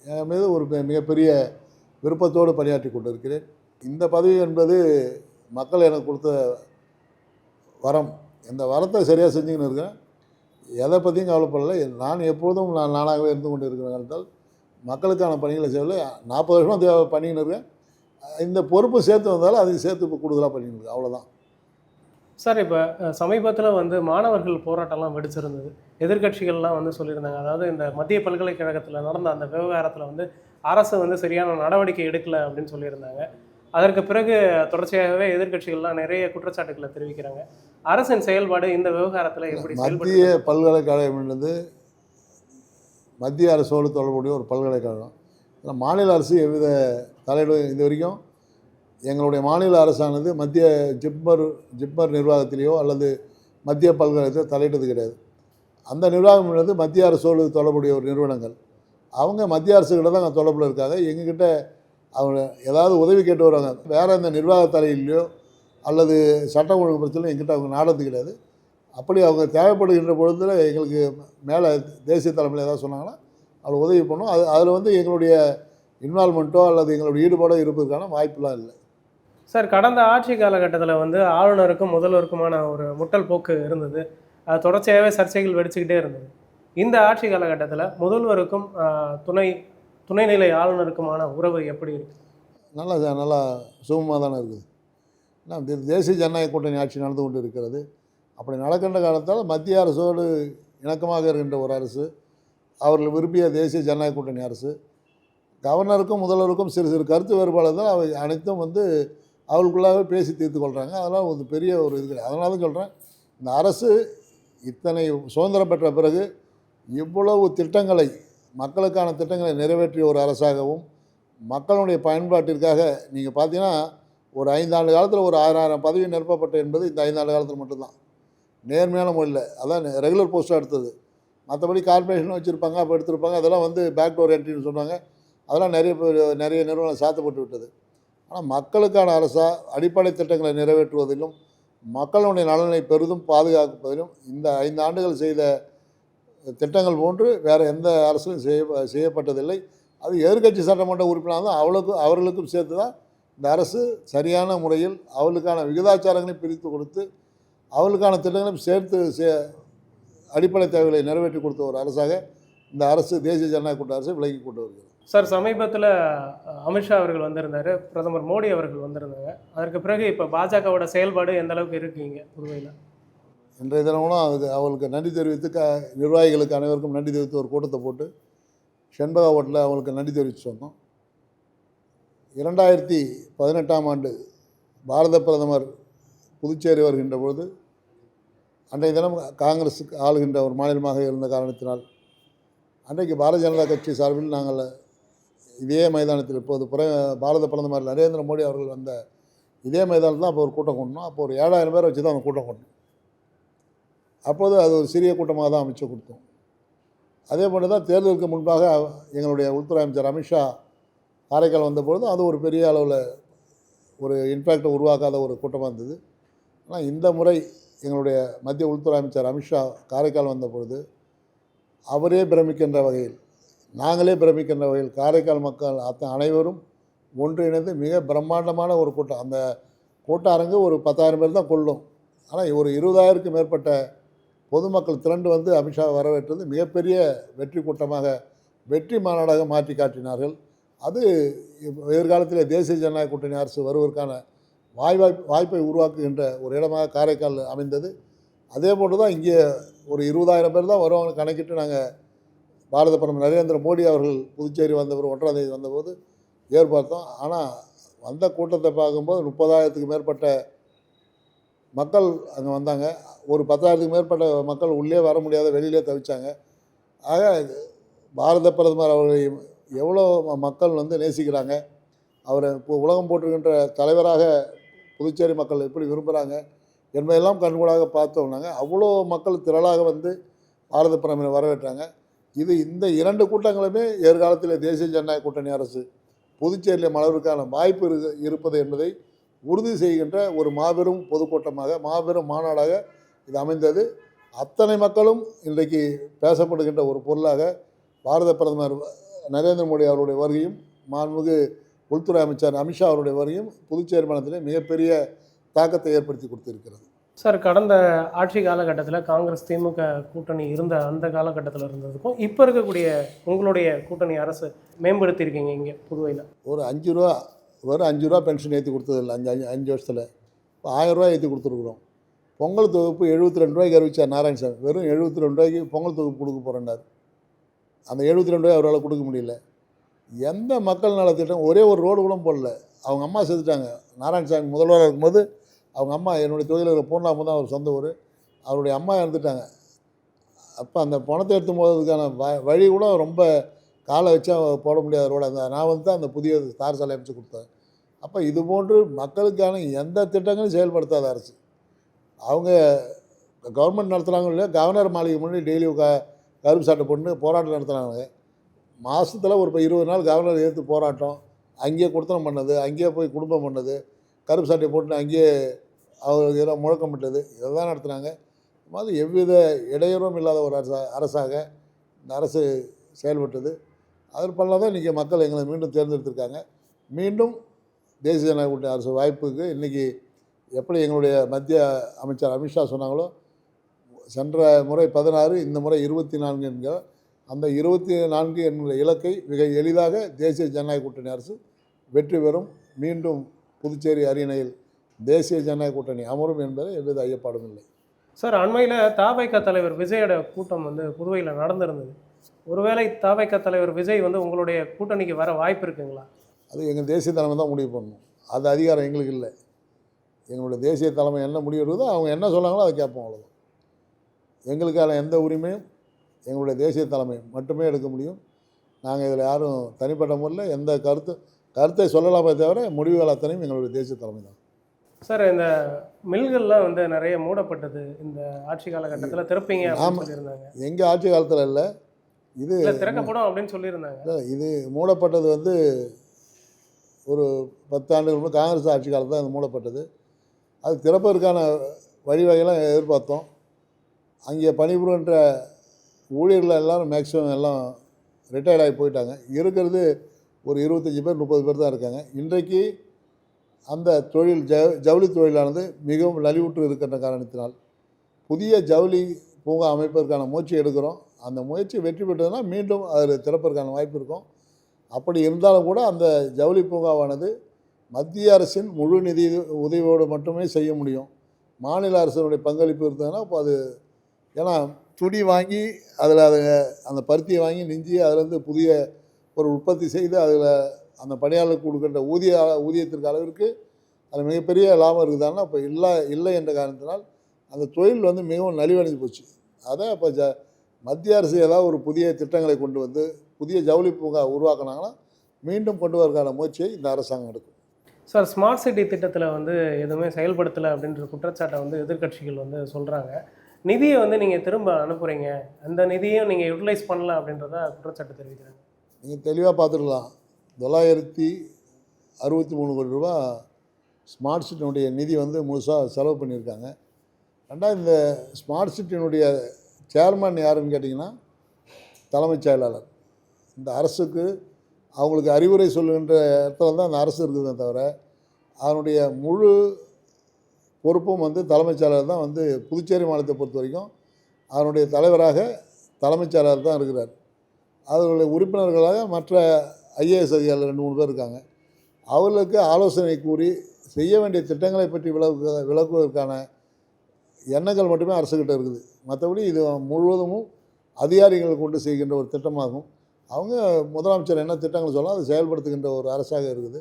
என் மீது ஒரு மிகப்பெரிய விருப்பத்தோடு பணியாற்றி கொண்டு இருக்கிறேன். இந்த பதவி என்பது மக்கள் எனக்கு கொடுத்த வரம். இந்த வரத்தை சரியாக செஞ்சுக்கின்னு இருக்கேன். எதை பற்றியும் கவலைப்படலை. நான் எப்பொழுதும் நானாகவே இருந்து கொண்டு இருக்கிற காரணத்தால் மக்களுக்கான பணிகளை செய்யலை. 40 வருஷம் பண்ணிக்கின்னு இருக்கேன். இந்த பொறுப்பு சேர்த்து வந்தாலும் அதையும் சேர்த்து இப்போ கூடுதலாக பண்ணிக்கின்னு இருக்கேன். அவ்வளோதான். சார், இப்போ சமீபத்தில் வந்து மாணவர்கள் போராட்டம்லாம் வெடிச்சிருந்தது. எதிர்க்கட்சிகள்லாம் வந்து சொல்லியிருந்தாங்க, அதாவது இந்த மத்திய பல்கலைக்கழகத்தில் நடந்த அந்த விவகாரத்தில் வந்து அரசு வந்து சரியான நடவடிக்கை எடுக்கலை அப்படின்னு சொல்லியிருந்தாங்க. அதற்கு பிறகு தொடர்ச்சியாகவே எதிர்க்கட்சிகள்லாம் நிறைய குற்றச்சாட்டுகளை தெரிவிக்கிறாங்க. அரசின் செயல்பாடு இந்த விவகாரத்தில் எப்படி மத்திய பல்கலைக்கழகம் என்பது மத்திய அரசோடு தொடர்புடைய ஒரு பல்கலைக்கழகம். ஏன்னா மாநில அரசு எவ்வித தலையீடு இது வரைக்கும் எங்களுடைய மாநில அரசானது மத்திய ஜிப்மர் நிர்வாகத்திலேயோ அல்லது மத்திய பல்கலைக்கழகத்தில் தலையிட்டது கிடையாது. அந்த நிர்வாகம் என்பது மத்திய அரசோடு தொடர்புடைய ஒரு நிறுவனங்கள். அவங்க மத்திய அரசுக்கிட்ட தான் அங்கே தொடர்பில் இருக்காங்க. எங்ககிட்ட அவங்க ஏதாவது உதவி கேட்டு வருவாங்க. வேறு இந்த நிர்வாக தலையிலையோ அல்லது சட்டம் ஒழுங்கு பிரச்சனையும் எங்கிட்ட அவங்க நாடது கிடையாது. அப்படி அவங்க தேவைப்படுகின்ற பொழுதுல எங்களுக்கு மேலே தேசிய தலைமையில் ஏதாவது சொன்னாங்கன்னா அவளை உதவி பண்ணும். அதில் வந்து எங்களுடைய இன்வால்மெண்ட்டோ அல்லது எங்களுடைய ஈடுபாடோ இருப்பதற்கான வாய்ப்புலாம் இல்லை. சார், கடந்த ஆட்சி காலகட்டத்தில் வந்து ஆளுநருக்கும் முதல்வருக்குமான ஒரு முட்டல் போக்கு இருந்தது. அது தொடர்ச்சியாகவே சர்ச்சைகள் வெடிச்சுக்கிட்டே இருந்தது. இந்த ஆட்சி காலகட்டத்தில் முதல்வருக்கும் துணைநிலை ஆளுநருக்குமான உறவு எப்படி இருக்குது? நல்லா சுகமாக தானே இருக்குது. ஏன்னா தேசிய ஜனநாயக கூட்டணி ஆட்சி நடந்து கொண்டு இருக்கிறது. அப்படி நடக்கின்ற காலத்தால் மத்திய அரசோடு இணக்கமாக இருக்கின்ற ஒரு அரசு, அவர்கள் விரும்பிய தேசிய ஜனநாயக கூட்டணி அரசு, கவர்னருக்கும் முதல்வருக்கும் சிறு சிறு கருத்து வேறுபாடு தான் அவை அனைத்தும் வந்து அவளுக்குள்ளாகவே பேசி தீர்த்து கொள்கிறாங்க. அதெல்லாம் ஒரு பெரிய ஒரு இது கிடையாது. அதனால தான் சொல்கிறேன், இந்த அரசு இத்தனை சுதந்திரம் பெற்ற பிறகு இவ்வளவு திட்டங்களை மக்களுக்கான திட்டங்களை நிறைவேற்றிய ஒரு அரசாகவும் மக்களுடைய பயன்பாட்டிற்காக நீங்கள் பார்த்தீங்கன்னா ஒரு 5 ஆண்டு காலத்தில் ஒரு 1000 பதவி நிரப்பப்பட்ட என்பது இந்த 5 ஆண்டு காலத்தில் மட்டும்தான். நேர்மையான முறையில் அதான் ரெகுலர் போஸ்ட்டாக எடுத்தது. மற்றபடி கார்பரேஷன் வச்சுருப்பாங்க, அப்போ எடுத்திருப்பாங்க. அதெல்லாம் வந்து பேக்டோர் என்ட்ரின்னு சொன்னாங்க. அதெல்லாம் நிறைய நிறுவனம் சாத்தப்பட்டு விட்டது. ஆனால் மக்களுக்கான அரசாக அடிப்படை திட்டங்களை நிறைவேற்றுவதிலும் மக்களுடைய நலனை பெரிதும் பாதுகாப்பதிலும் இந்த 5 ஆண்டுகள் செய்த திட்டங்கள் போன்று வேறு எந்த அரசும் செய்யப்பட்டதில்லை. அது எதிர்க்கட்சி சட்டமன்ற உறுப்பினர் தான் அவர்களுக்கும் சேர்த்து தான் இந்த அரசு சரியான முறையில் அவர்களுக்கான விகிதாச்சாரங்களையும் பிரித்து கொடுத்து அவர்களுக்கான திட்டங்களையும் சேர்த்து அடிப்படை தேவைகளை நிறைவேற்றி கொடுத்த ஒரு அரசாக இந்த அரசு தேசிய ஜனநாயக கூட்டணி அரசு விலகி கொண்டு வருகிறது. சார், சமீபத்தில் அமித்ஷா அவர்கள் வந்திருந்தார், பிரதமர் மோடி அவர்கள் வந்திருந்தாங்க. அதற்கு பிறகு இப்போ பாஜகவோட செயல்பாடு எந்த அளவுக்கு இருக்குங்க புதுவையில்? இன்றைய தினமும் அவங்களுக்கு நன்றி தெரிவித்து நிர்வாகிகளுக்கு அனைவருக்கும் நன்றி தெரிவித்து ஒரு கூட்டத்தை போட்டு செண்பகா ஹோட்டலில் அவங்களுக்கு நன்றி தெரிவித்து சொன்னோம். 2018ஆம் ஆண்டு பாரத பிரதமர் புதுச்சேரி வருகின்ற பொழுது அன்றைய தினம் காங்கிரஸுக்கு ஆளுகின்ற ஒரு மாநிலமாக இருந்த காரணத்தினால் அன்றைக்கு பாரதிய ஜனதா கட்சி சார்பில் நாங்கள் இதே மைதானத்தில் இப்போது பாரத பிரதமர் நரேந்திர மோடி அவர்கள் வந்த இதே மைதானத்தில் தான் அப்போ ஒரு கூட்டம் கொண்டோம். அப்போ ஒரு 7000 பேரை வச்சு தான் அந்த கூட்டம் கொண்டோம். அப்போது அது ஒரு சிறிய கூட்டமாக தான் அமைச்சு கொடுத்தோம். அதே போன்று தான் தேர்தலுக்கு முன்பாக எங்களுடைய உள்துறை அமைச்சர் அமித்ஷா காரைக்கால் வந்தபொழுது அது ஒரு பெரிய அளவில் ஒரு இம்பேக்டை உருவாக்காத ஒரு கூட்டமாக இருந்தது. ஆனால் இந்த முறை எங்களுடைய மத்திய உள்துறை அமைச்சர் அமித்ஷா காரைக்கால் வந்த பொழுது அவரே பிரமிக்கின்ற வகையில் நாங்களே பிரமிக்கின்ற வகையில் காரைக்கால் மக்கள் அனைவரும் ஒன்றிணைந்து மிக பிரம்மாண்டமான ஒரு கூட்டம். அந்த கூட்ட அரங்கு ஒரு 10,000 பேர் தான் கொள்ளும். ஆனால் ஒரு 20,000க்கும் மேற்பட்ட பொதுமக்கள் திரண்டு வந்து அமித்ஷா வரவேற்றது மிகப்பெரிய வெற்றி கூட்டமாக வெற்றி மாநாடாக மாற்றி காட்டினார்கள். அது எதிர்காலத்தில் தேசிய ஜனநாயக கூட்டணி அரசு வருவதற்கான வாய்ப்பை உருவாக்குகின்ற ஒரு இடமாக காரைக்கால் அமைந்தது. அதே போன்று தான் இங்கே ஒரு 20,000 பேர் தான் வருவாங்க கணக்கிட்டு நாங்கள் பாரத பிரதமர் நரேந்திர மோடி அவர்கள் புதுச்சேரி வந்தவர் 1ஆம் தேதி வந்தபோது எதிர்பார்த்தோம். ஆனால் வந்த கூட்டத்தை பார்க்கும்போது 30,000த்துக்கு மேற்பட்ட மக்கள் அங்கே வந்தாங்க. ஒரு 10,000த்துக்கு மேற்பட்ட மக்கள் உள்ளே வர முடியாத வெளியிலே தவிச்சாங்க. ஆக பாரத பிரதமர் அவர்களை எவ்வளோ மக்கள் வந்து நேசிக்கிறாங்க, அவரை இப்போ உலகம் போற்றுகின்ற தலைவராக புதுச்சேரி மக்கள் எப்படி விரும்புகிறாங்க என்பதெல்லாம் கண்கூடாக பார்த்தோம்னாங்க. அவ்வளோ மக்கள் திரளாக வந்து பாரத பிரதமரை வரவேற்றாங்க. இந்த 2 கூட்டங்களுமே எதிர்காலத்தில் தேசிய ஜனநாயக கூட்டணி அரசு புதுச்சேரியில் மலர்வதற்கான வாய்ப்பு இருப்பது என்பதை உறுதி செய்கின்ற ஒரு மாபெரும் பொதுக்கூட்டமாக, மாபெரும் மாநாடாக இது அமைந்தது. அத்தனை மக்களும் இன்றைக்கு பேசப்படுகின்ற ஒரு பொருளாக பாரத பிரதமர் நரேந்திர மோடி அவருடைய வருகையும், மாண்புமிகு உள்துறை அமைச்சர் அமித்ஷா அவருடைய வருகையும் புதுச்சேரி மாநிலத்திலே மிகப்பெரிய தாக்கத்தை ஏற்படுத்தி கொடுத்திருக்கிறது. சார், கடந்த ஆட்சி காலகட்டத்தில் காங்கிரஸ் திமுக கூட்டணி இருந்த அந்த காலகட்டத்தில் இருந்ததுக்கும் இப்போ இருக்கக்கூடிய உங்களுடைய கூட்டணி அரசு மேம்படுத்தியிருக்கீங்க இங்கே புதுவையில். ஒரு 5 ரூபா, வெறும் 5 ரூபா பென்ஷன் ஏற்றி கொடுத்ததில்லை 5 வருஷத்தில். இப்போ 1000 ரூபா ஏற்றி கொடுத்துருக்குறோம். பொங்கல் தொகுப்பு 72 ரூபாய்க்கு அறிவிச்சார் நாராயணசாமி. வெறும் 72 ரூபாய்க்கு பொங்கல் தொகுப்பு கொடுக்க போகிறேன்னார். அந்த 72 ரூபாய் அவரால் கொடுக்க முடியல. எந்த மக்கள் நலத்திட்டம், ஒரே ஒரு ரோடு கூட போடல. அவங்க அம்மா செத்துட்டாங்க. நாராயணசாமி முதல்வராக இருக்கும்போது அவங்க அம்மா, என்னுடைய தொகுதியில் இருக்கிற பூர்ணாம்பு தான் அவர் சொந்த ஊர், அவருடைய அம்மா இறந்துட்டாங்க. அப்போ அந்த பணத்தை எடுத்து போகிறதுக்கான வழி கூட ரொம்ப காலை வச்சா போட முடியாத ரோடு. நான் வந்து தான் அந்த புதிய தார் சாலை அமைச்சு கொடுத்தேன். அப்போ இது போன்று மக்களுக்கான எந்த திட்டங்களும் செயல்படுத்தாத அரசு. அவங்க கவர்மெண்ட் நடத்துகிறாங்க இல்லையா, கவர்னர் மாளிகை முன்னாடி டெய்லி கருப்பு சட்டை போட்டு போராட்டம் நடத்துகிறாங்க. மாதத்தில் ஒரு 20 நாள் கவர்னர் எதிர்த்து போராட்டம், அங்கேயே கொடுத்தனம் பண்ணது, அங்கேயே போய் குடும்பம் பண்ணது, கருப்பு சட்டை போட்டு அங்கேயே அவருக்கு எல்லாம் முழக்கமிட்டது, இதை தான் நடத்துனாங்க. இது மாதிரி எவ்வித இடையூறும் இல்லாத ஒரு அரசாக இந்த அரசு செயல்பட்டது. அதன் பலனாக தான் இன்றைக்கி மக்கள் எங்களை மீண்டும் தேர்ந்தெடுத்திருக்காங்க. மீண்டும் தேசிய ஜனநாயக கூட்டணி அரசு வாய்ப்புக்கு இன்றைக்கி எப்படி எங்களுடைய மத்திய அமைச்சர் அமித்ஷா சொன்னாங்களோ, சென்ற முறை 16, இந்த முறை 24 என்கிற அந்த 24 என்கிற இலக்கை மிக எளிதாக தேசிய ஜனநாயக கூட்டணி அரசு வெற்றி பெறும். மீண்டும் புதுச்சேரி அரியணையில் தேசிய ஜனநாயக கூட்டணி அமரும் என்பதை எவ்வித ஐயப்பாடும் இல்லை. சார், அண்மையில் தவைக்க தலைவர் விஜயோட கூட்டம் வந்து புதுவையில் நடந்திருந்தது. ஒருவேளை தவைக்க தலைவர் விஜய் வந்து உங்களுடைய கூட்டணிக்கு வர வாய்ப்பு இருக்குங்களா? அது எங்கள் தேசிய தலைமை தான் முடிவு பண்ணணும். அது அதிகாரம் எங்களுக்கு இல்லை. எங்களுடைய தேசிய தலைமை என்ன முடிவு எடுக்குதோ அவங்க என்ன சொன்னாங்களோ அதை கேட்போம், அவ்வளோதான். எங்களுக்கான எந்த உரிமையும் எங்களுடைய தேசிய தலைமை மட்டுமே எடுக்க முடியும். நாங்கள் இதில் யாரும் தனிப்பட்ட முறையில் எந்த கருத்தை சொல்லலாமே தவிர முடிவுகள் அத்தனையும் எங்களுடைய தேசிய தலைமை தான். சார், இந்த மில்கள்லாம் வந்து நிறைய மூடப்பட்டது இந்த ஆட்சி காலகட்டத்தில், திறப்பீங்க அப்படின்னு சொல்லியிருந்தாங்க. எங்கள் ஆட்சி காலத்தில் இல்லை, இது திறக்கப்படும் அப்படின்னு சொல்லியிருந்தாங்க. இது மூடப்பட்டது வந்து ஒரு 10 ஆண்டுகள் காங்கிரஸ் ஆட்சி காலத்தில் அது மூடப்பட்டது. அது திறப்பதற்கான வழிவகையெல்லாம் எதிர்பார்த்தோம். அங்கே பணிபுரிகின்ற ஊழியர்கள் எல்லோரும் மேக்ஸிமம் எல்லாம் ரிட்டையர்ட் ஆகி போயிட்டாங்க. இருக்கிறது ஒரு 25 பேர் 30 பேர் தான் இருக்காங்க. இன்றைக்கு அந்த தொழில் ஜவுளி தொழிலானது மிகவும் நலிவுற்று இருக்கின்ற காரணத்தினால் புதிய ஜவுளி பூங்கா அமைப்பதற்கான முயற்சி எடுக்கிறோம். அந்த முயற்சி வெற்றி பெற்றதுன்னா மீண்டும் அதில் திறப்பதற்கான வாய்ப்பு இருக்கும். அப்படி இருந்தாலும் கூட அந்த ஜவுளி பூங்காவானது மத்திய அரசின் முழு நிதி உதவியோடு மட்டுமே செய்ய முடியும். மாநில அரசினுடைய பங்களிப்பு இருந்ததுன்னா இப்போ அது, ஏன்னா துணி வாங்கி அதில் அந்த பருத்தியை வாங்கி நெஞ்சி அதிலேருந்து புதிய ஒரு உற்பத்தி செய்து அதில் அந்த பணியாளருக்கு கொடுக்கின்ற ஊதியத்திற்கு அளவிற்கு அதில் மிகப்பெரிய லாபம் இருக்குதான்னா இப்போ இல்லை என்ற காரணத்தினால் அந்த தொழில் வந்து மிகவும் நலிவடைந்து போச்சு. அதை இப்போ மத்திய அரசு ஏதாவது ஒரு புதிய திட்டங்களை கொண்டு வந்து புதிய ஜவுளி பூங்கா உருவாக்குனாங்கன்னா மீண்டும் கொண்டு வரக்கான முயற்சியை இந்த அரசாங்கம் எடுக்கும். சார், ஸ்மார்ட் சிட்டி திட்டத்தில் வந்து எதுவுமே செயல்படுத்தலை அப்படின்ற குற்றச்சாட்டை வந்து எதிர்க்கட்சிகள் வந்து சொல்கிறாங்க. நிதியை வந்து நீங்கள் திரும்ப அனுப்புகிறீங்க, அந்த நிதியும் நீங்கள் யூட்டிலைஸ் பண்ணல அப்படின்றத குற்றச்சாட்டு தெரிவிக்கிறாங்க. நீங்கள் தெளிவாக பார்த்துருக்கலாம். 963 கோடி ரூபா ஸ்மார்ட் சிட்டினுடைய நிதி வந்து முழுசாக செலவு பண்ணியிருக்காங்க. ரெண்டாவது, இந்த ஸ்மார்ட் சிட்டினுடைய சேர்மன் யாருன்னு கேட்டிங்கன்னா தலைமைச் செயலாளர். இந்த அரசுக்கு அவங்களுக்கு அறிவுரை சொல்லுகின்ற இடத்துல தான் அந்த அரசு இருக்குதுமே தவிர அதனுடைய முழு பொறுப்பும் வந்து தலைமைச் செயலாளர் தான். வந்து புதுச்சேரி மாநிலத்தை பொறுத்த வரைக்கும் அதனுடைய தலைவராக தலைமைச் செயலாளர் தான் இருக்கிறார். அதனுடைய உறுப்பினர்களாக மற்ற ஐஏஎஸ் அதிகாரிகள் 2-3 பேர் இருக்காங்க. அவர்களுக்கு ஆலோசனை கூறி செய்ய வேண்டிய திட்டங்களை பற்றி விளக்குவதற்கான எண்ணங்கள் மட்டுமே அரசுக்கிட்ட இருக்குது. மற்றபடி இது முழுவதும் அதிகாரிகள் கொண்டு செய்கின்ற ஒரு திட்டமாகும். அவங்க முதலமைச்சர் என்ன திட்டங்கள் சொன்னாலும் அதை செயல்படுத்துகின்ற ஒரு அரசாக இருக்குது.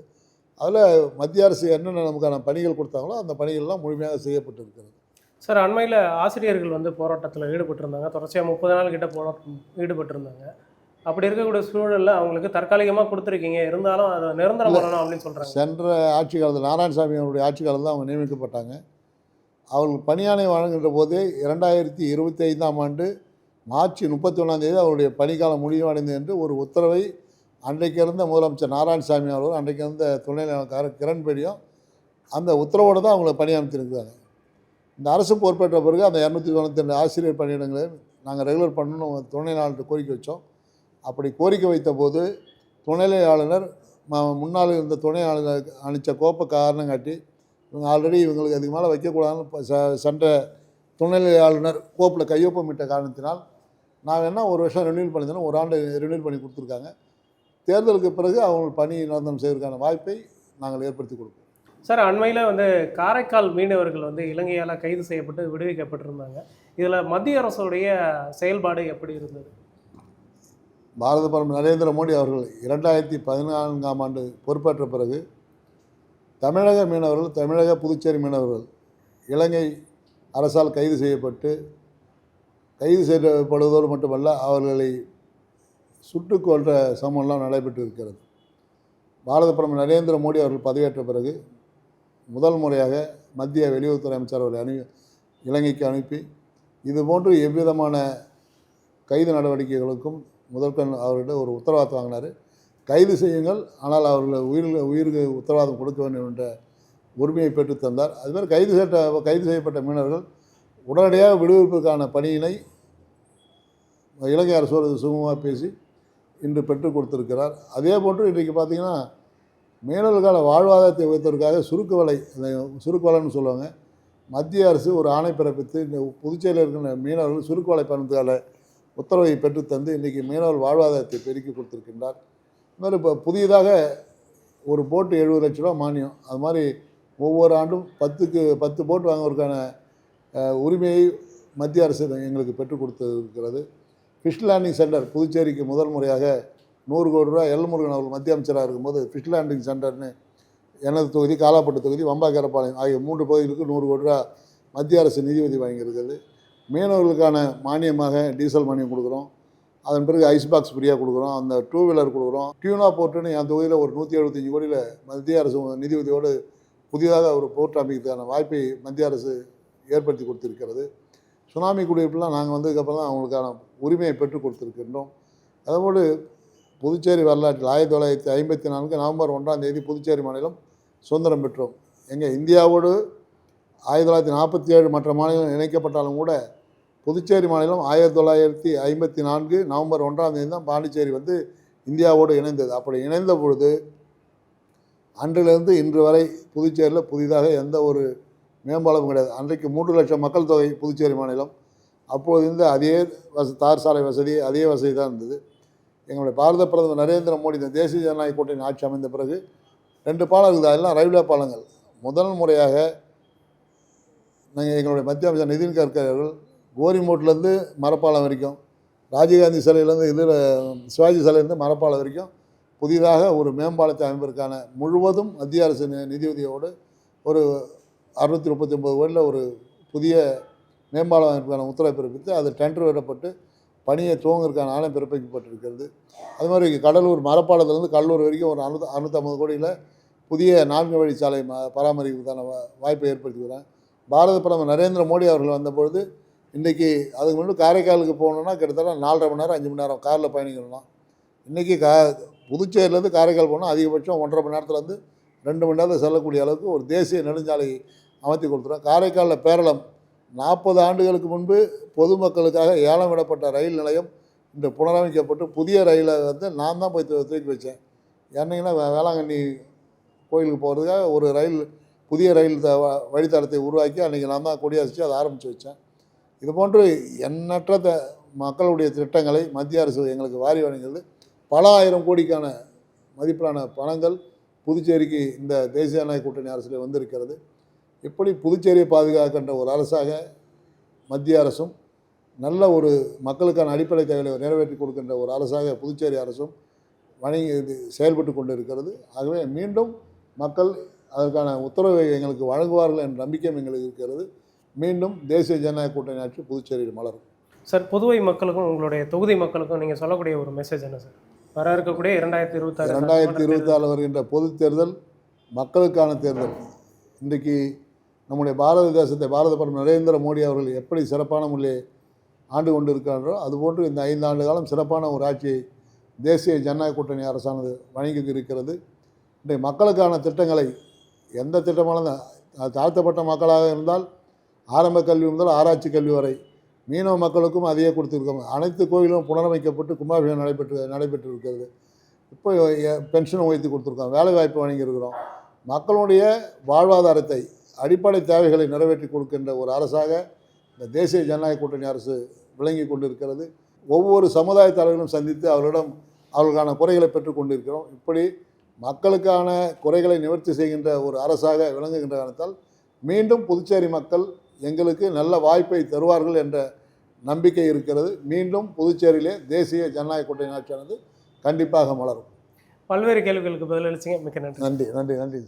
அதில் மத்திய அரசு என்னென்ன நமக்கான பணிகள் கொடுத்தாங்களோ அந்த பணிகள்லாம் முழுமையாக செய்யப்பட்டு இருக்கிறது. சார், அண்மையில் ஆசிரியர்கள் வந்து போராட்டத்தில் ஈடுபட்டிருந்தாங்க. தொடர்ச்சியாக 30 நாள் கிட்ட போராட்டம் ஈடுபட்டிருந்தாங்க. அப்படி இருக்கக்கூடிய சூழலில் அவங்களுக்கு தற்காலிகமாக கொடுத்துருக்கீங்க, இருந்தாலும் அதை நிரந்தரம் பண்ணணும் அப்படின்னு சொல்கிறாங்க. சென்ற ஆட்சி காலத்தில் நாராயணசாமி அவருடைய ஆட்சி காலத்தில் அவங்க நியமிக்கப்பட்டாங்க. அவர்கள் பணியாணை வழங்குகின்ற போதே 2025ஆம் ஆண்டு மார்ச் 31 அவருடைய பணிக்காலம் முடிவடைந்தது என்று ஒரு உத்தரவை அன்றைக்கு இருந்த முதலமைச்சர் நாராயணசாமி அவர்கள், அன்றைக்கு இருந்த துணைநிலையாளர் கிரண்பேடியும் அந்த உத்தரவோடு தான் அவங்களை பணி அமைத்திருக்கிறாங்க. இந்த அரசு பொறுப்பேற்ற பிறகு அந்த 292 ஆசிரியர் பணியிடங்களை நாங்கள் ரெகுலர் பண்ணணும்னு துணைநிலையாளர்கிட்ட கோரிக்கை வச்சோம். அப்படி கோரிக்கை வைத்த போது துணைநிலை ஆளுநர் முன்னால் இருந்த துணை ஆளுநர் அளித்த கோப்பை காரணம் காட்டி இவங்க ஆல்ரெடி இவங்களுக்கு அதுக்கு மேலே வைக்கக்கூடாதுன்னு சென்ற துணைநிலை ஆளுநர் கோப்பில் கையொப்பமிட்ட காரணத்தினால் நான் என்ன ஒரு வருஷம் ரினியூல் பண்ணியிருந்தோம், ஒரு ஆண்டு ரினியூல் பண்ணி கொடுத்துருக்காங்க. தேர்தலுக்கு பிறகு அவங்க பணி நிரந்தரம் செய்வதற்கான வாய்ப்பை நாங்கள் ஏற்படுத்தி கொடுப்போம். சார், அண்மையில் வந்து காரைக்கால் மீனவர்கள் வந்து இலங்கையால் கைது செய்யப்பட்டு விடுவிக்கப்பட்டிருந்தாங்க. இதில் மத்திய அரசுடைய செயல்பாடு எப்படி இருந்தது? பாரத பிரதமர் நரேந்திர மோடி அவர்கள் 2014ஆம் ஆண்டு பொறுப்பேற்ற பிறகு தமிழக மீனவர்கள், தமிழக புதுச்சேரி மீனவர்கள் இலங்கை அரசால் கைது செய்யப்படுவதோடு மட்டுமல்ல, அவர்களை சுட்டுக் கொன்ற சம்பவம்லாம் நடைபெற்று இருக்கிறது. பாரத பிரதமர் நரேந்திர மோடி அவர்கள் பதவியேற்ற பிறகு முதல் முறையாக மத்திய வெளியுறவுத்துறை அமைச்சர் அவர்களை இலங்கைக்கு அனுப்பி இதுபோன்று எவ்விதமான கைது நடவடிக்கைகளுக்கும் முதற்கண் அவர்கிட்ட ஒரு உத்தரவாதம் வாங்கினார். கைது செய்யுங்கள், ஆனால் அவர்கள் உயிருக்கு உத்தரவாதம் கொடுக்க வேண்டும் என்ற உரிமையை பெற்று தந்தார். அதுமாதிரி கைது செய்யப்பட்ட மீனவர்கள் உடனடியாக விடுவிப்பதற்கான பணியினை இலங்கை அரசோடு சுமூகமாக பேசி இன்று பெற்றுக் கொடுத்திருக்கிறார். அதே போன்று இன்றைக்கு பார்த்திங்கன்னா மீனவர்களுக்கான வாழ்வாதாரத்தை உயர்த்துவதற்காக சுருக்கு வலைன்னு சொல்லுவாங்க. மத்திய அரசு ஒரு ஆணை பிறப்பித்து இந்த புதுச்சேரியில் இருக்கிற மீனவர்கள் சுருக்கு வலை பயணத்துக்கான உத்தரவை பெற்றுத்தந்து இன்றைக்கி மீனவர்கள் வாழ்வாதாரத்தை பெருக்கி கொடுத்துருக்கின்றார். இது மாதிரி இப்போ புதியதாக ஒரு போட்டு 70 லட்ச ரூபா மானியம், அது மாதிரி ஒவ்வொரு ஆண்டும் 10 போட் வாங்குவதற்கான உரிமையை மத்திய அரசு எங்களுக்கு பெற்றுக் கொடுத்திருக்கிறது. ஃபிஷ் லேண்டிங் சென்டர் புதுச்சேரிக்கு முதல் முறையாக 100 கோடி ரூபா எல்முருகன் அவர்கள் மத்திய அமைச்சராக இருக்கும்போது ஃபிஷ் லேண்டிங் சென்டர்னு எனது தொகுதி, காலாப்பட்டு தொகுதி, வம்பாக்கரப்பாளையம் ஆகிய 3 பகுதிகளுக்கு 100 கோடி ரூபா மத்திய அரசு நிதியுதவி வாங்கியிருக்கிறது. மீனவர்களுக்கான மானியமாக டீசல் மானியம் கொடுக்குறோம். அதன் பிறகு ஐஸ் பாக்ஸ் ஃப்ரீயாக கொடுக்குறோம். அந்த 2 வீலர் கொடுக்குறோம். டியூனா போர்ட்டுன்னு என் தொகுதியில் ஒரு 175 கோடியில் மத்திய அரசு நிதியுதவியோடு புதிதாக ஒரு போர்ட் அமைக்கிறதுக்கான வாய்ப்பை மத்திய அரசு ஏற்படுத்தி கொடுத்துருக்கிறது. சுனாமி குடியிருப்புலாம் நாங்கள் வந்ததுக்கப்புறம் தான் அவங்களுக்கான உரிமையை பெற்றுக் கொடுத்துருக்கின்றோம். அதேபோல் புதுச்சேரி வரலாற்றில் 1954 நவம்பர் 1 புதுச்சேரி மாநிலம் சுதந்திரம் பெற்றோம். இந்தியாவோடு 1947 மற்ற மாநிலம் இணைக்கப்பட்டாலும் கூட புதுச்சேரி மாநிலம் 1954 நவம்பர் 1 தான் பாண்டிச்சேரி வந்து இந்தியாவோடு இணைந்தது. அப்படி இணைந்த பொழுது அன்றிலிருந்து இன்று வரை புதுச்சேரியில் புதிதாக எந்த ஒரு மேம்பாலமும் கிடையாது. அன்றைக்கு 3 லட்சம் மக்கள் தொகை புதுச்சேரி மாநிலம். அப்போது இருந்த அதே தார் சாலை வசதி, அதே வசதி தான் இருந்தது. எங்களுடைய பாரத பிரதமர் நரேந்திர மோடி இந்த தேசிய ஜனநாயக கூட்டணி ஆட்சி அமைந்த பிறகு 2 பாலம் இருக்குது. அதெல்லாம் ரயில்வே பாலங்கள். முதல் முறையாக எங்களுடைய மத்திய அமைச்சர் நிதின் கட்கரி அவர்கள் கோரிமோட்லேருந்து மரப்பாலம் வரைக்கும், ராஜீவ்காந்தி சிலையிலேருந்து சிவாஜி சிலையிலேருந்து மரப்பாலம் வரைக்கும் புதிதாக ஒரு மேம்பாலத்தை அமைப்பதற்கான முழுவதும் மத்திய அரசு நிதியுதவியோடு ஒரு 639 கோடியில் ஒரு புதிய மேம்பாலம் அமைப்பதற்கான உத்தரவை பிறப்பித்து அது டெண்டர் விடப்பட்டு பணியை துவங்குவதற்கான ஆணை பிறப்பிக்கப்பட்டிருக்கிறது. அது மாதிரி கடலூர் மரப்பாலத்திலேருந்து கடலூர் வரைக்கும் ஒரு 650 கோடியில் புதிய 4 வழிச்சாலை பராமரிப்பதற்கான வாய்ப்பை ஏற்படுத்திக்கிறேன். பாரத பிரதமர் நரேந்திர மோடி அவர்கள் வந்தபொழுது இன்றைக்கி அதுக்கு முன்னாடி காரைக்காலுக்கு போகணுன்னா கிட்டத்தட்ட 4.5 மணி நேரம் 5 மணி நேரம் காரில் பயணிக்கணும். இன்றைக்கி புதுச்சேரியிலேருந்து காரைக்கால் போனால் அதிகபட்சம் 1.5 மணி நேரத்துலேருந்து 2 மணி நேரத்தில் செல்லக்கூடிய அளவுக்கு ஒரு தேசிய நெடுஞ்சாலை அமைத்து கொடுத்துருவோம். காரைக்காலில் பேரளம் 40 ஆண்டுகளுக்கு முன்பு பொதுமக்களுக்காக ஏலம் விடப்பட்ட ரயில் நிலையம் இன்று புனரமைக்கப்பட்டு புதிய ரயிலை வந்து நான் தான் போய் தூக்கி வச்சேன். என்னங்கன்னா வேளாங்கண்ணி கோயிலுக்கு போகிறதுக்காக ஒரு புதிய ரயில் வழித்தடத்தை உருவாக்கி அன்றைக்கி நான் தான் கொடியசைச்சு அதை ஆரம்பித்து வச்சேன். இதுபோன்று எண்ணற்ற மக்களுடைய திட்டங்களை மத்திய அரசு எங்களுக்கு வாரி வழங்குகிறது. பல ஆயிரம் கோடிக்கான மதிப்பிலான பணங்கள் புதுச்சேரிக்கு இந்த தேசிய ஜனநாயக கூட்டணி அரசில் வந்திருக்கிறது. இப்படி புதுச்சேரியை பாதுகாக்கின்ற ஒரு அரசாக மத்திய அரசும் நல்ல ஒரு மக்களுக்கான அடிப்படை தேவைகளை நிறைவேற்றி கொடுக்கின்ற ஒரு அரசாக புதுச்சேரி அரசும் செயல்பட்டு கொண்டு இருக்கிறது. ஆகவே மீண்டும் மக்கள் அதற்கான உத்தரவை எங்களுக்கு வழங்குவார்கள் என்ற நம்பிக்கையும் எங்களுக்கு இருக்கிறது. மீண்டும் தேசிய ஜனநாயக கூட்டணி ஆட்சி புதுச்சேரியில் மலரும். சார், புதுவை மக்களுக்கும் உங்களுடைய தொகுதி மக்களுக்கும் நீங்கள் சொல்லக்கூடிய ஒரு மெசேஜ் என்ன சார்? வர இருக்கக்கூடிய 2026 வருகின்ற பொதுத் தேர்தல் மக்களுக்கான தேர்தல். இன்றைக்கு நம்முடைய பாரத தேசத்தை பாரத பிரதமர் நரேந்திர மோடி அவர்கள் எப்படி சிறப்பான முறையில் ஆண்டு கொண்டு இருக்கிறாரோ அதுபோன்று இந்த 5 ஆண்டு காலம் சிறப்பான ஒரு ஆட்சியை தேசிய ஜனநாயக கூட்டணி அரசானது வழங்கி இருக்கிறது. இன்றைய மக்களுக்கான திட்டங்களை எந்த திட்டமானது தாழ்த்தப்பட்ட மக்களாக இருந்தால் ஆரம்ப கல்வி முதல் ஆராய்ச்சி கல்வி வரை மீனவ மக்களுக்கும் அதையே கொடுத்துருக்கோம். அனைத்து கோயிலும் புனரமைக்கப்பட்டு கும்பாபிஷேகம் நடைபெற்று இருக்கிறது. இப்போ பென்ஷன் உயர்த்தி கொடுத்துருக்கோம், வேலைவாய்ப்பு வழங்கியிருக்கிறோம். மக்களுடைய வாழ்வாதாரத்தை அடிப்படை தேவைகளை நிறைவேற்றி கொடுக்கின்ற ஒரு அரசாக இந்த தேசிய ஜனநாயக கூட்டணி அரசு விளங்கி கொண்டிருக்கிறது. ஒவ்வொரு சமுதாய தலைவர்களும் சந்தித்து அவர்களுக்கான குறைகளை பெற்றுக் கொண்டிருக்கிறோம். இப்படி மக்களுக்கான குறைகளை நிவர்த்தி செய்கின்ற ஒரு அரசாக விளங்குகின்ற காரணத்தால் மீண்டும் புதுச்சேரி மக்கள் எங்களுக்கு நல்ல வாய்ப்பை தருவார்கள் என்ற நம்பிக்கை இருக்கிறது. மீண்டும் புதுச்சேரியிலே தேசிய ஜனநாயக கூட்டணி ஆட்சியானது கண்டிப்பாக மலரும். பல்வேறு கேள்விகளுக்கு பதிலளிச்சிங்க. மிக்க நன்றி. நன்றி.